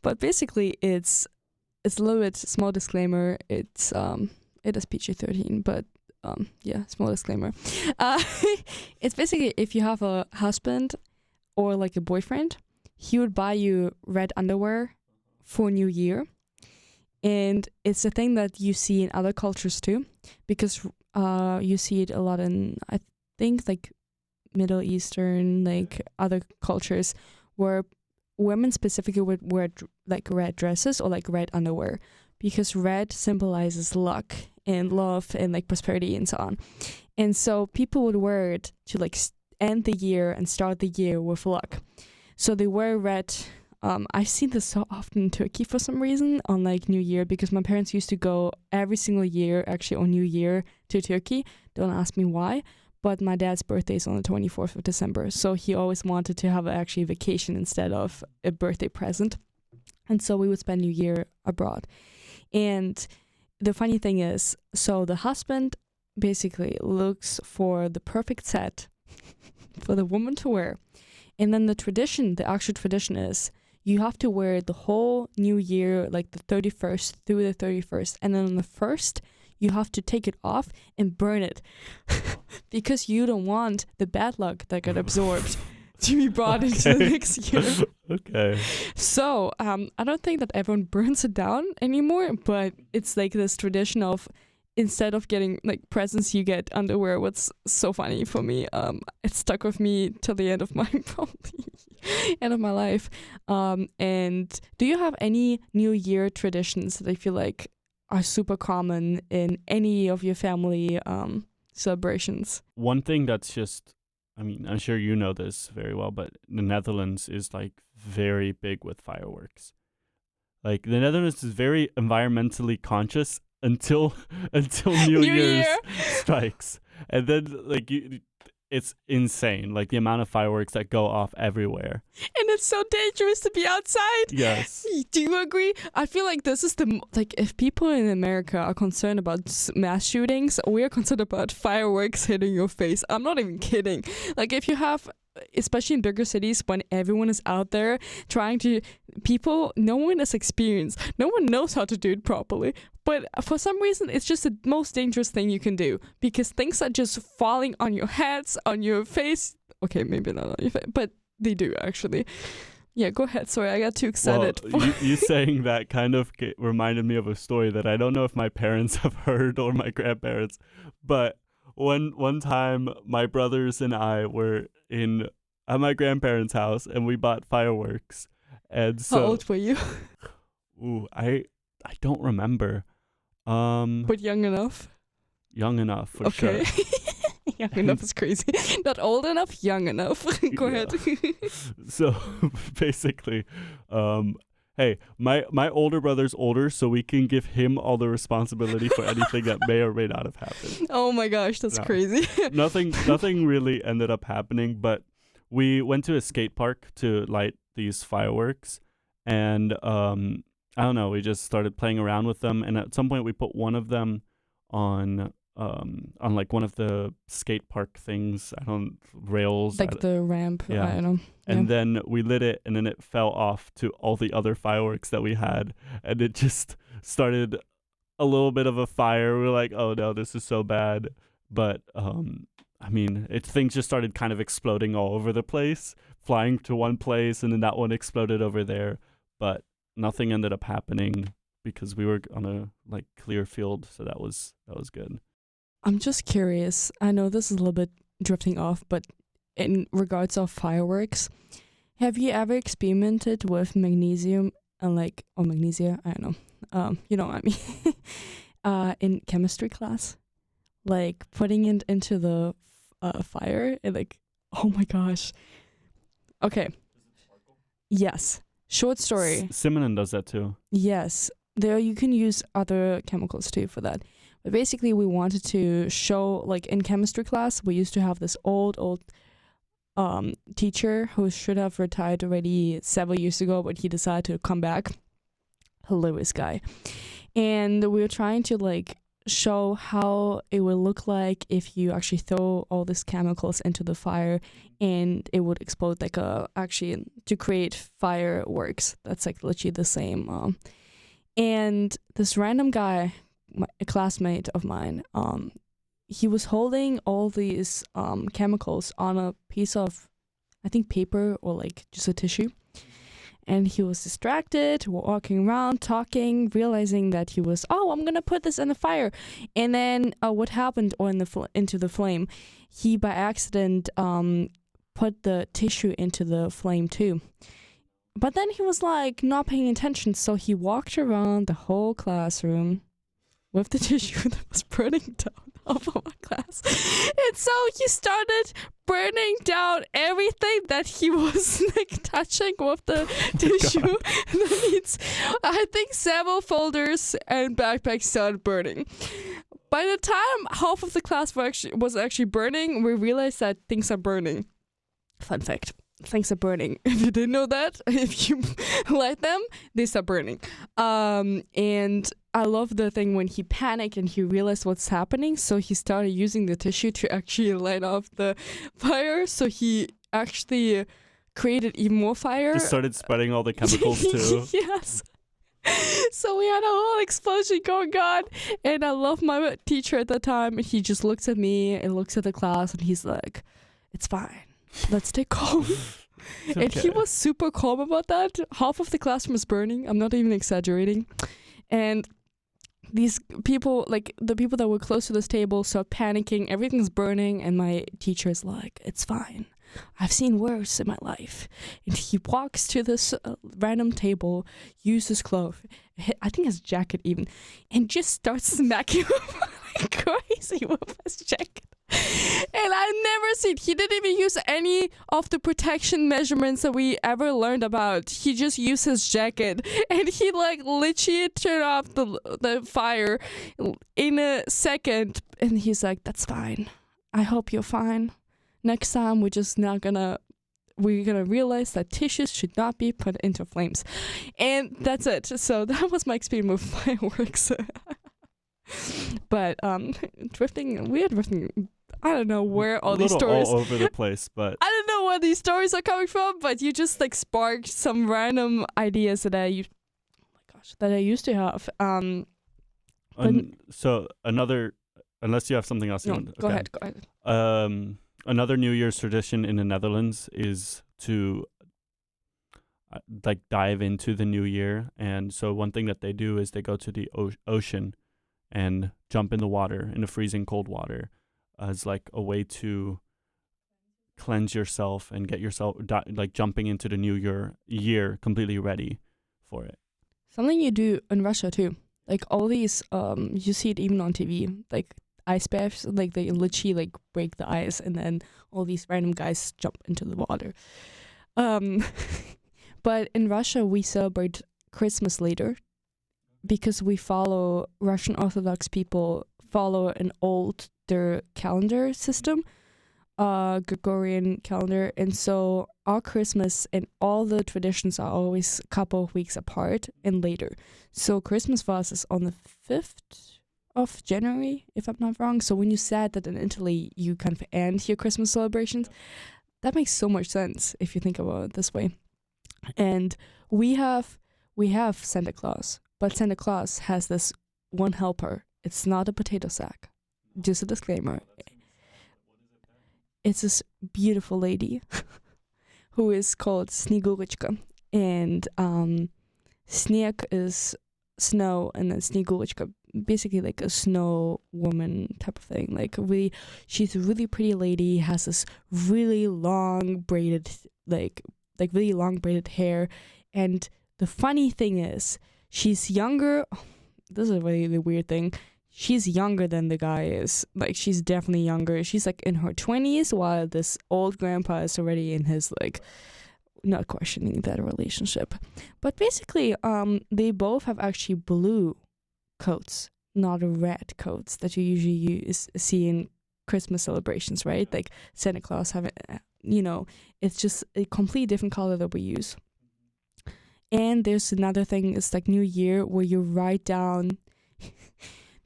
Speaker 1: But basically, it's a little bit, small disclaimer, it is PG-13, but yeah, small disclaimer. It's basically, if you have a husband or like a boyfriend, he would buy you red underwear for New Year. And it's a thing that you see in other cultures too, because you see it a lot in, I think, like Middle Eastern, like other cultures, where women specifically would wear like red dresses or like red underwear, because red symbolizes luck and love and like prosperity and so on. And so people would wear it to like end the year and start the year with luck. So they wear red. I've seen this so often in Turkey for some reason on like New Year, because my parents used to go every single year actually on New Year to Turkey. Don't ask me why. But my dad's birthday is on the 24th of December. So he always wanted to have actually a vacation instead of a birthday present. And so we would spend New Year abroad. And the funny thing is, so the husband basically looks for the perfect set for the woman to wear. And then the actual tradition is you have to wear the whole New Year, like the 31st through the 31st. And then on the 1st, you have to take it off and burn it because you don't want the bad luck that got absorbed to be brought into the next year.
Speaker 2: Okay.
Speaker 1: So I don't think that everyone burns it down anymore, but it's like this tradition of, instead of getting like presents, you get underwear. What's so funny for me, it stuck with me till the end of my probably end of my life. And do you have any New Year traditions that I feel like are super common in any of your family celebrations?
Speaker 2: One thing that's just, I mean, I'm sure you know this very well, but the Netherlands is like very big with fireworks. Like the Netherlands is very environmentally conscious until New Year's strikes, and then like it's insane, like the amount of fireworks that go off everywhere.
Speaker 1: And it's so dangerous to be outside.
Speaker 2: Yes.
Speaker 1: Do you agree? I feel like this is like, if people in America are concerned about mass shootings, we're concerned about fireworks hitting your face. I'm not even kidding. Like if you have, especially in bigger cities, when everyone is out there trying to, no one is experienced. No one knows how to do it properly. But for some reason, it's just the most dangerous thing you can do, because things are just falling on your heads, on your face. Okay, maybe not on your face, but they do actually. Yeah, go ahead. Sorry, I got too excited.
Speaker 2: Well, you saying that kind of reminded me of a story that I don't know if my parents have heard or my grandparents, but one time my brothers and I were at my grandparents' house and we bought fireworks. And so,
Speaker 1: how old were you?
Speaker 2: Ooh, I don't remember.
Speaker 1: But young enough?
Speaker 2: Young enough, for sure.
Speaker 1: Young enough is crazy. Not old enough, young enough. Go ahead.
Speaker 2: So basically, hey, my older brother's older, so we can give him all the responsibility for anything that may or may not have happened.
Speaker 1: Oh my gosh, that's crazy.
Speaker 2: Nothing really ended up happening, but we went to a skate park to light these fireworks, and I don't know, we just started playing around with them, and at some point we put one of them on like one of the skate park things, rails.
Speaker 1: Like the ramp,
Speaker 2: yeah.
Speaker 1: I don't know.
Speaker 2: And then we lit it, and then it fell off to all the other fireworks that we had, and it just started a little bit of a fire. We were like, oh no, this is so bad. But I mean, things just started kind of exploding all over the place, flying to one place, and then that one exploded over there. But nothing ended up happening because we were on a like clear field, so that was good.
Speaker 1: I'm just curious. I know this is a little bit drifting off, but in regards of fireworks, have you ever experimented with magnesium and magnesia? I don't know. You know what I mean. In chemistry class, like putting it into the fire and like, oh my gosh. Okay. Yes. Short story.
Speaker 2: Simonin does that too.
Speaker 1: Yes. There you can use other chemicals too for that. But basically we wanted to show, like in chemistry class, we used to have this old teacher who should have retired already several years ago, but he decided to come back. Hilarious guy. And we were trying to like show how it would look like if you actually throw all these chemicals into the fire and it would explode like actually to create fireworks. That's like literally the same. And this random guy, a classmate of mine, he was holding all these chemicals on a piece of, I think, paper or like just a tissue. And he was distracted, walking around, talking, realizing that he was, I'm going to put this in the fire. And then what happened into the flame? He, by accident, put the tissue into the flame too. But then he was like not paying attention. So he walked around the whole classroom with the tissue that was burning down off of my class. And so he started burning down everything that he was like touching with the tissue. That means I think several folders and backpacks started burning. By the time half of the class was actually burning, we realized that things are burning. Fun fact. Things are burning. If you didn't know that, if you light them, they start burning. And I love the thing when he panicked and he realized what's happening. So he started using the tissue to actually light off the fire. So he actually created even more fire.
Speaker 2: He started spreading all the chemicals too.
Speaker 1: Yes. So we had a whole explosion going on. And I love my teacher at the time. And he just looks at me and looks at the class and he's like, it's fine. Let's stay calm.
Speaker 2: Okay.
Speaker 1: And he was super calm about that. Half of the classroom was burning. I'm not even exaggerating. And these people, like the people that were close to this table, start panicking. Everything's burning. And my teacher is like, it's fine. I've seen worse in my life. And he walks to this random table, uses glove, I think his jacket even, and just starts smacking him like crazy with his jacket. And I've never seen, he didn't even use any of the protection measurements that we ever learned about. He just used his jacket and he like literally turned off the fire in a second. And he's like, that's fine. I hope you're fine. Next time we're gonna realize that tissues should not be put into flames. And that's it. So that was my experience with fireworks. But we are drifting. I don't know where all these stories
Speaker 2: all over the place, but
Speaker 1: I don't know where these stories are coming from, but you just like sparked some random ideas that I used to have.
Speaker 2: So another, unless you have something else you want.
Speaker 1: Go ahead.
Speaker 2: Another New Year's tradition in the Netherlands is to like dive into the new year. And so one thing that they do is they go to the ocean and jump in the water, in the freezing cold water, as like a way to cleanse yourself and get yourself like jumping into the new year completely ready for it.
Speaker 1: Something you do in Russia too. Like all these, you see it even on TV, like ice baths, like they literally like break the ice and then all these random guys jump into the water. But in Russia, we celebrate Christmas later because we follow, Russian Orthodox people follow an older calendar system, Gregorian calendar. And so our Christmas and all the traditions are always a couple of weeks apart and later. So Christmas for us is on the 5th of January, if I'm not wrong. So when you said that in Italy, you kind of end your Christmas celebrations, that makes so much sense if you think about it this way. And we have Santa Claus. But Santa Claus has this one helper. It's not a potato sack. Just a disclaimer. It's this beautiful lady who is called Snegurочка. And Sneg is snow, and then Snegurочка, basically like a snow woman type of thing. Like really, she's a really pretty lady, has this really long braided, like really long braided hair. And the funny thing is, she's younger. This is a really weird thing. She's younger than the guy is. Like, she's definitely younger. She's like in her 20s, while this old grandpa is already in his like, not questioning that relationship. But basically, they both have actually blue coats, not red coats that you usually see in Christmas celebrations, right? Like Santa Claus have it, it's just a completely different color that we use. And there's another thing, it's like New Year, where you write down.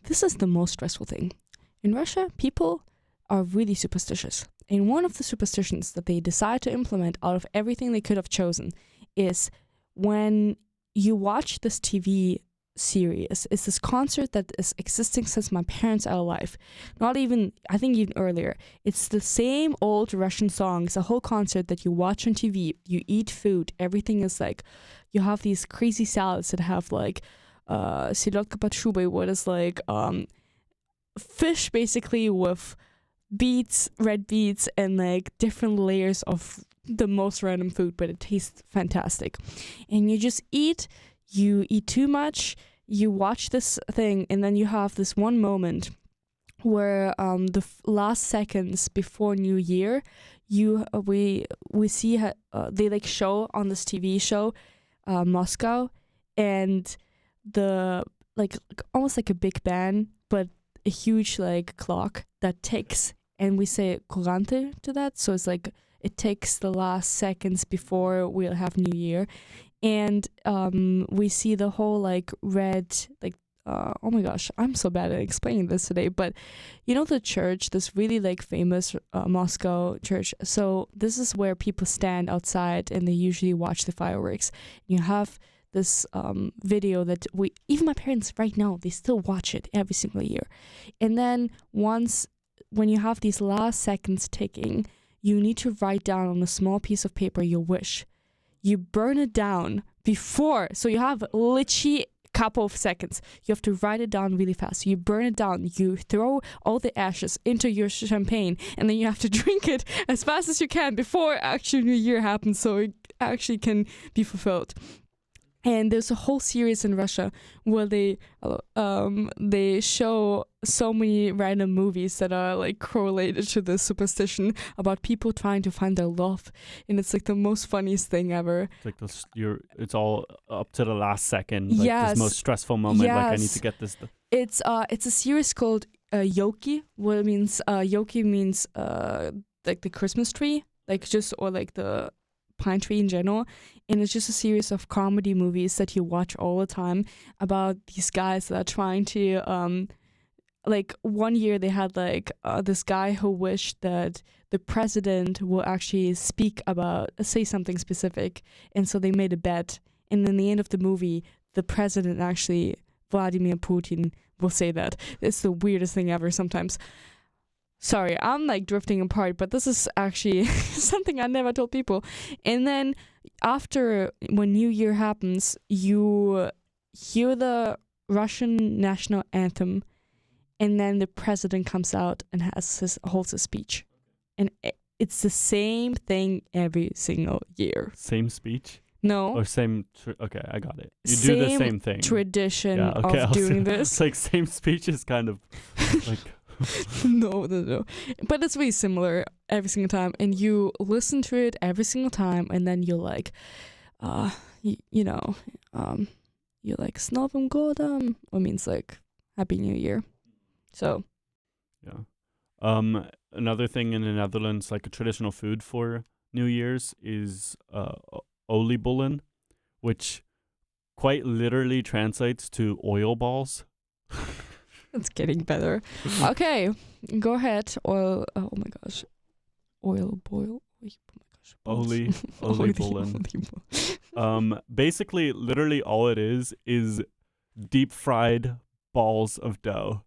Speaker 1: This is the most stressful thing. In Russia, people are really superstitious. And one of the superstitions that they decide to implement out of everything they could have chosen is when you watch this TV series, it's this concert that is existing since my parents are alive. Not even, I think even earlier. It's the same old Russian songs, a whole concert that you watch on TV. You eat food. Everything is like, you have these crazy salads that have like, селедка под шубой, what is like fish basically with beets, red beets, and like different layers of the most random food, but it tastes fantastic. And you just eat, you eat too much, you watch this thing, and then you have this one moment where the last seconds before New Year, we see they like show on this TV show Moscow, and the like almost like a big band, but a huge like clock that ticks, and we say kurante to that, so it's like it takes the last seconds before we'll have New Year. And we see the whole like red, like oh my gosh, I'm so bad at explaining this today, but you know the church, this really like famous Moscow church, so this is where people stand outside and they usually watch the fireworks. You have this video that even my parents right now, they still watch it every single year. And then when you have these last seconds ticking, you need to write down on a small piece of paper your wish. You burn it down before, so you have literally a couple of seconds. You have to write it down really fast. So you burn it down, you throw all the ashes into your champagne, and then you have to drink it as fast as you can before actually New Year happens, so it actually can be fulfilled. And there's a whole series in Russia where they show so many random movies that are like correlated to this superstition about people trying to find their love, and it's like the most funniest thing ever.
Speaker 2: It's like this, it's all up to the last second. Like
Speaker 1: yes.
Speaker 2: This most stressful moment.
Speaker 1: Yes.
Speaker 2: Like I need to get this.
Speaker 1: It's a series called Yoki. What it means? Yoki means like the Christmas tree, like just or like the pine tree in general. And it's just a series of comedy movies that you watch all the time about these guys that are trying to like one year they had like this guy who wished that the president will actually say something specific, and so they made a bet, and in the end of the movie the president actually, Vladimir Putin, will say that. It's the weirdest thing ever sometimes. Sorry, I'm like drifting apart, but this is actually something I never told people. And then after, when New Year happens, you hear the Russian national anthem, and then the president comes out and holds a speech. And it's the same thing every single year.
Speaker 2: Same speech?
Speaker 1: No.
Speaker 2: Or same... okay, I got it. You do the same thing.
Speaker 1: Tradition of doing this.
Speaker 2: It's like same speech is kind of like...
Speaker 1: No. But it's really similar every single time. And you listen to it every single time, and then you're like, you're like, S Novым Годом, which means like, Happy New Year. So.
Speaker 2: Yeah. Another thing in the Netherlands, like a traditional food for New Year's is oliebollen, which quite literally translates to oil balls.
Speaker 1: It's getting better. Okay, go ahead. Oh my gosh. Oil boil. Oh my gosh.
Speaker 2: Oliebollen. Basically, literally all it is deep fried balls of dough.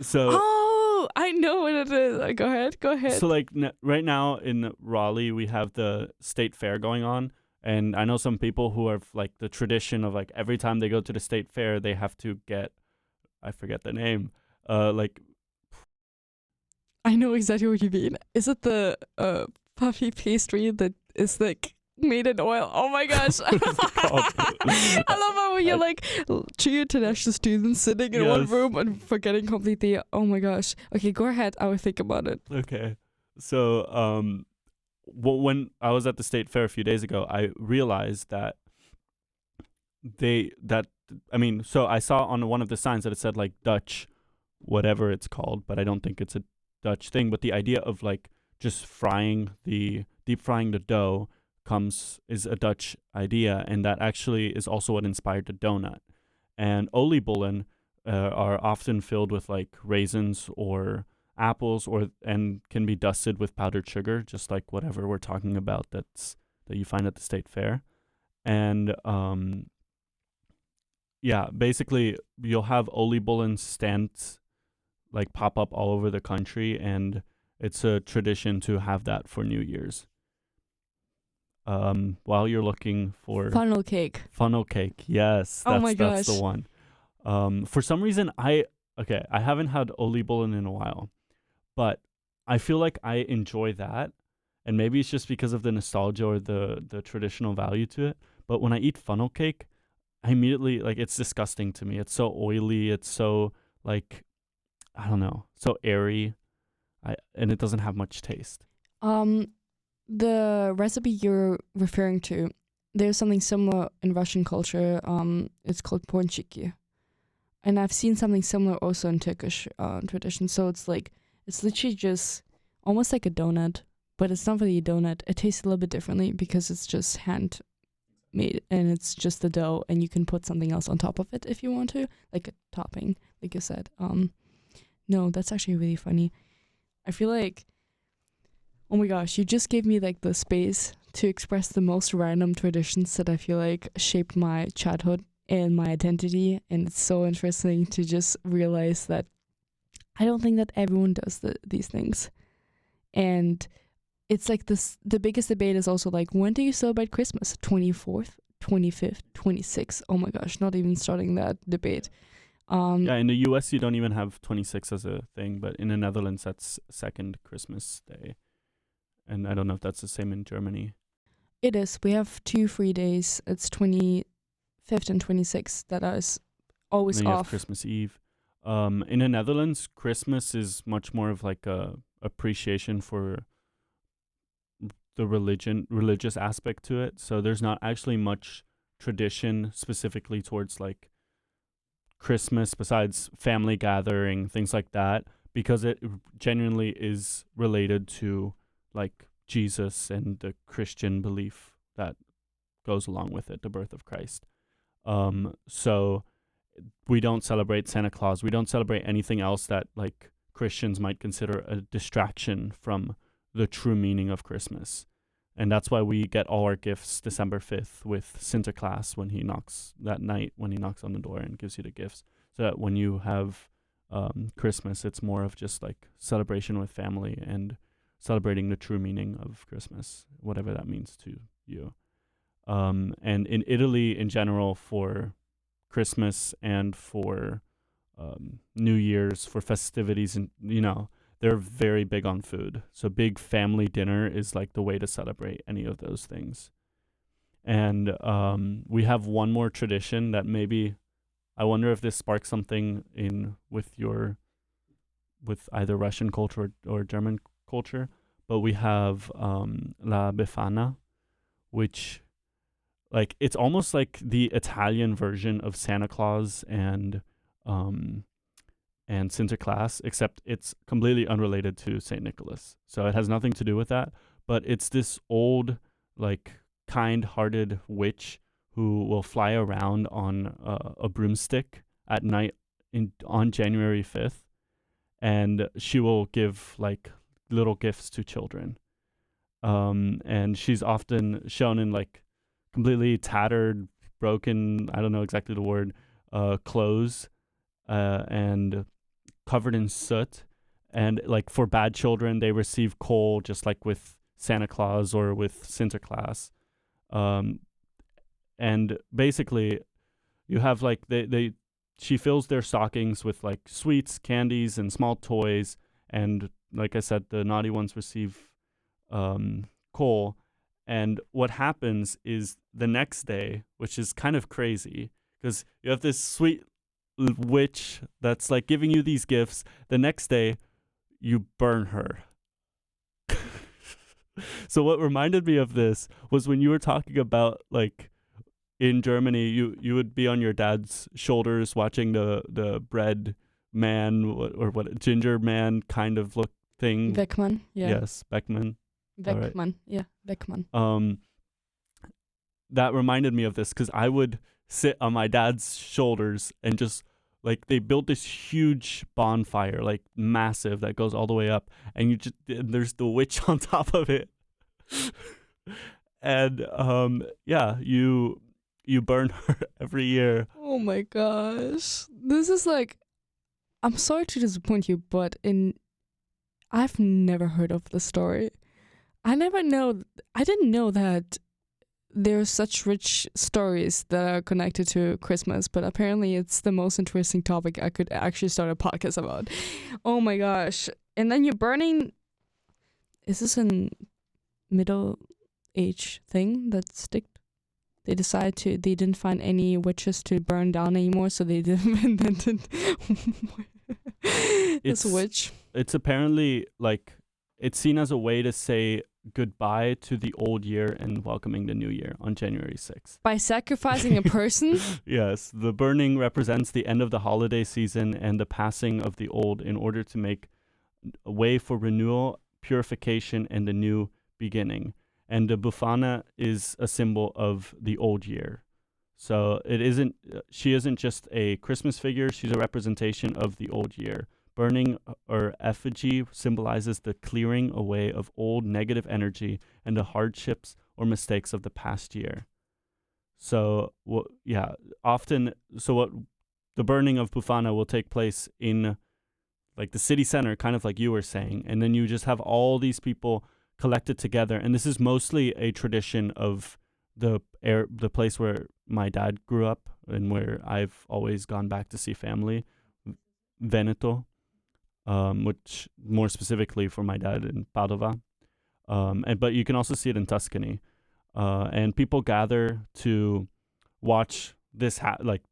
Speaker 2: So
Speaker 1: Oh, I know what it is. Go ahead. Go ahead.
Speaker 2: so like right now in Raleigh we have the state fair going on, and I know some people who have like the tradition of like every time they go to the state fair they have to get, I forget the name, like
Speaker 1: I know exactly what you mean. Is it the puffy pastry that is like made in oil? Oh my gosh.
Speaker 2: what is it called?
Speaker 1: I love how you're like two international students sitting in one
Speaker 2: Yes.
Speaker 1: room and forgetting completely. Oh my gosh. Okay, go ahead. I will think about it.
Speaker 2: Okay. So when I was at the state fair a few days ago, I realized that so I saw on one of the signs that it said like Dutch whatever it's called, but I don't think it's a Dutch thing, but the idea of like just deep frying the dough is a Dutch idea, and that actually is also what inspired the donut. And oliebollen are often filled with like raisins or apples, and can be dusted with powdered sugar, just like whatever we're talking about that you find at the state fair. And yeah, basically you'll have oliebollen stands like pop up all over the country, and it's a tradition to have that for New Year's. While you're looking for
Speaker 1: Funnel cake.
Speaker 2: funnel cake, yes,
Speaker 1: Oh my
Speaker 2: that's the
Speaker 1: gosh.
Speaker 2: one. For some reason, I haven't had oliebollen in a while, but I feel like I enjoy that, and maybe it's just because of the nostalgia or the traditional value to it. But when I eat funnel cake, I immediately like it's disgusting to me. It's so oily. It's so like I don't know, so airy. And it doesn't have much taste.
Speaker 1: The recipe you're referring to, there's something similar in Russian culture. It's called ponchiki, and I've seen something similar also in Turkish tradition. So it's literally just almost like a donut, but it's not really a donut. It tastes a little bit differently because it's just hand made, and it's just the dough, and you can put something else on top of it if you want to, like a topping, like you said. No, that's actually really funny. I feel like, oh my gosh, you just gave me like the space to express the most random traditions that I feel like shaped my childhood and my identity. And it's so interesting to just realize that I don't think that everyone does these things. And it's like the biggest debate is also like, when do you celebrate Christmas? 24th, 25th, 26th? Oh my gosh, not even starting that debate.
Speaker 2: Yeah, in the US, you don't even have 26 as a thing, but in the Netherlands, that's second Christmas day. And I don't know if that's the same in Germany.
Speaker 1: It is. We have 2 free days. It's 25th and 26th that is always
Speaker 2: And then you have
Speaker 1: off.
Speaker 2: Christmas Eve. In the Netherlands, Christmas is much more of like a appreciation for the religious aspect to it. So there's not actually much tradition specifically towards like Christmas besides family gathering, things like that, because it genuinely is related to like Jesus and the Christian belief that goes along with it, the birth of Christ. So we don't celebrate Santa Claus. We don't celebrate anything else that like Christians might consider a distraction from the true meaning of Christmas. And that's why we get all our gifts December 5th with Sinterklaas when he knocks on the door and gives you the gifts. So that when you have Christmas, it's more of just like celebration with family and celebrating the true meaning of Christmas, whatever that means to you. And in Italy in general, for Christmas and for New Year's, for festivities, and they're very big on food. So big family dinner is like the way to celebrate any of those things. And we have one more tradition that maybe, I wonder if this sparks something with either Russian culture or German culture. But we have La Befana, which like it's almost like the Italian version of Santa Claus and Sinterklaas, except it's completely unrelated to Saint Nicholas. So it has nothing to do with that. But it's this old, like, kind-hearted witch who will fly around on a broomstick at night on January 5th, and she will give like little gifts to children. And she's often shown in like completely tattered, broken, I don't know exactly the word, clothes and covered in soot. And like for bad children, they receive coal just like with Santa Claus or with Sinterklaas. And basically, you have like she fills their stockings with like sweets, candies, and small toys. And like I said, the naughty ones receive coal. And what happens is the next day, which is kind of crazy, because you have this sweet witch that's like giving you these gifts. The next day, you burn her. So what reminded me of this was when you were talking about like in Germany, you would be on your dad's shoulders watching the bread man or what ginger man kind of look thing.
Speaker 1: Beckman, yeah.
Speaker 2: Yes, Beckman.
Speaker 1: Beckman, right. Yeah, Beckman.
Speaker 2: That reminded me of this because I would sit on my dad's shoulders and just like they built this huge bonfire, like massive, that goes all the way up, and there's the witch on top of it, and you burn her every year.
Speaker 1: Oh my gosh, this is like, I'm sorry to disappoint you, but I've never heard of the story. I didn't know that there's such rich stories that are connected to Christmas, but apparently it's the most interesting topic I could actually start a podcast about. Oh my gosh. And then you're burning, is this a middle age thing that stick? They didn't find any witches to burn down anymore, so they invented this witch.
Speaker 2: It's apparently like, it's seen as a way to say goodbye to the old year and welcoming the new year on January 6th.
Speaker 1: By sacrificing a person?
Speaker 2: Yes, the burning represents the end of the holiday season and the passing of the old in order to make a way for renewal, purification, and a new beginning. And the Befana is a symbol of the old year. So she isn't just a Christmas figure, she's a representation of the old year. Burning or effigy symbolizes the clearing away of old negative energy and the hardships or mistakes of the past year. So, often, what the burning of Befana will take place in like the city center, kind of like you were saying, and then you just have all these people collected together. And this is mostly a tradition of the place where my dad grew up and where I've always gone back to see family, Veneto. Which more specifically for my dad in Padova, but you can also see it in Tuscany, and people gather to watch this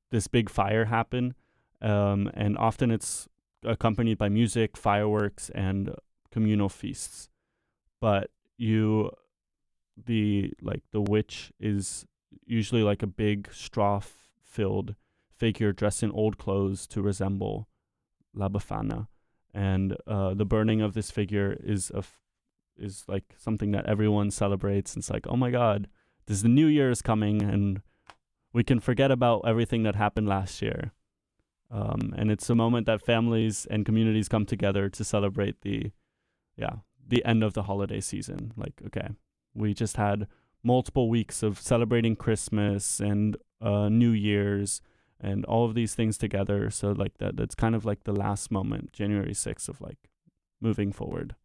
Speaker 2: this big fire happen, and often it's accompanied by music, fireworks, and communal feasts. But the witch is usually like a big straw-filled figure dressed in old clothes to resemble La Befana. And the burning of this figure is like something that everyone celebrates. It's like, oh my God, the new year is coming, and we can forget about everything that happened last year. And it's a moment that families and communities come together to celebrate the end of the holiday season. Like, okay, we just had multiple weeks of celebrating Christmas and New Year's and all of these things together. So like that's kind of like the last moment, January 6th, of like moving forward.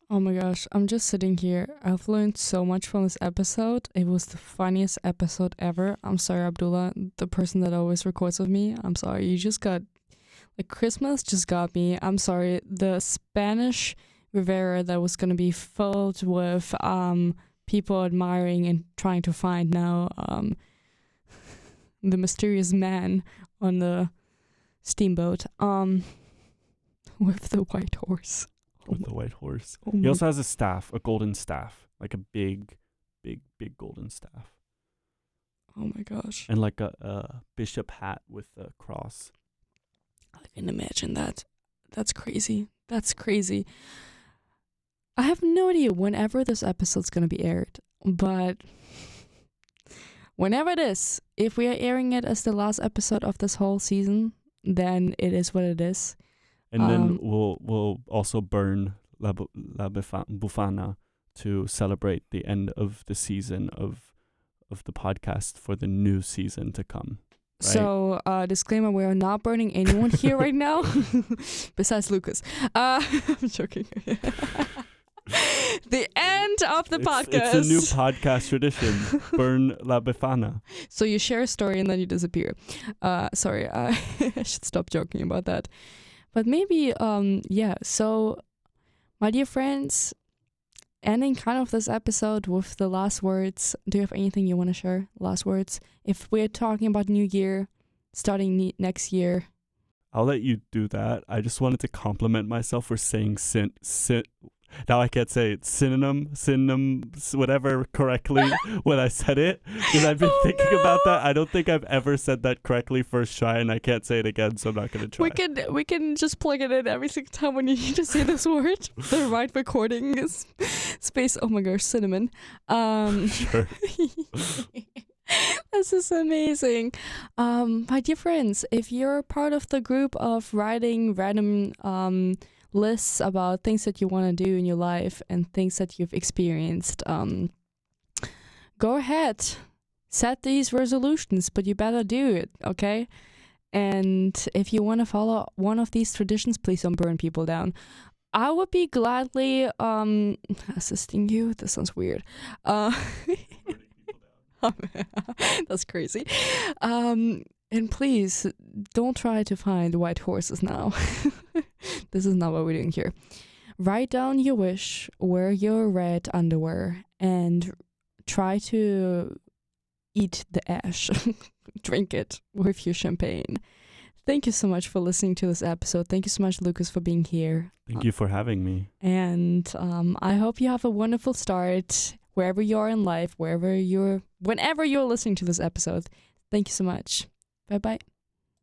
Speaker 1: Oh my gosh, I'm just sitting here. I've learned so much from this episode. It was the funniest episode ever. I'm sorry, Abdullah, the person that always records with me. I'm sorry, you just got, like, Christmas just got me. I'm sorry, the Spanish Rivera that was going to be filled with people admiring and trying to find now the mysterious man on the steamboat with the white horse.
Speaker 2: With the white horse. He also has a staff, a golden staff, like a big golden staff.
Speaker 1: Oh my gosh.
Speaker 2: And like a bishop hat with a cross.
Speaker 1: I can imagine that. That's crazy. That's crazy. I have no idea whenever this episode's going to be aired, but whenever it is, if we are airing it as the last episode of this whole season, then it is what it is.
Speaker 2: And then we'll also burn La Befana to celebrate the end of the season of the podcast for the new season to come.
Speaker 1: So, disclaimer, we are not burning anyone here right now, besides Lucas. I'm joking. The end of the podcast.
Speaker 2: It's a new podcast tradition. Burn la Befana.
Speaker 1: So you share a story and then you disappear. Sorry, I should stop joking about that. But maybe, so, my dear friends, ending kind of this episode with the last words. Do you have anything you want to share? Last words? If we're talking about New Year, starting next year.
Speaker 2: I'll let you do that. I just wanted to compliment myself for saying now I can't say it, synonym, whatever correctly when I said it. Because I've been thinking about that. I don't think I've ever said that correctly first try, and I can't say it again, so I'm not going to try.
Speaker 1: We can just plug it in every single time when you need to say this word. The right recording is space, oh my gosh, cinnamon.
Speaker 2: Sure.
Speaker 1: This is amazing. My dear friends, if you're part of the group of writing random lists about things that you want to do in your life and things that you've experienced, go ahead, set these resolutions, but you better do it, okay? And if you want to follow one of these traditions, please don't burn people down. I would be gladly assisting you. This sounds weird. That's crazy. And please don't try to find white horses now. This is not what we're doing here. Write down your wish, wear your red underwear, and try to eat the ash. Drink it with your champagne. Thank you so much for listening to this episode. Thank you so much, Lucas, for being here.
Speaker 2: Thank you for having me.
Speaker 1: And I hope you have a wonderful start wherever you are in life, whenever you're listening to this episode. Thank you so much. Bye-bye.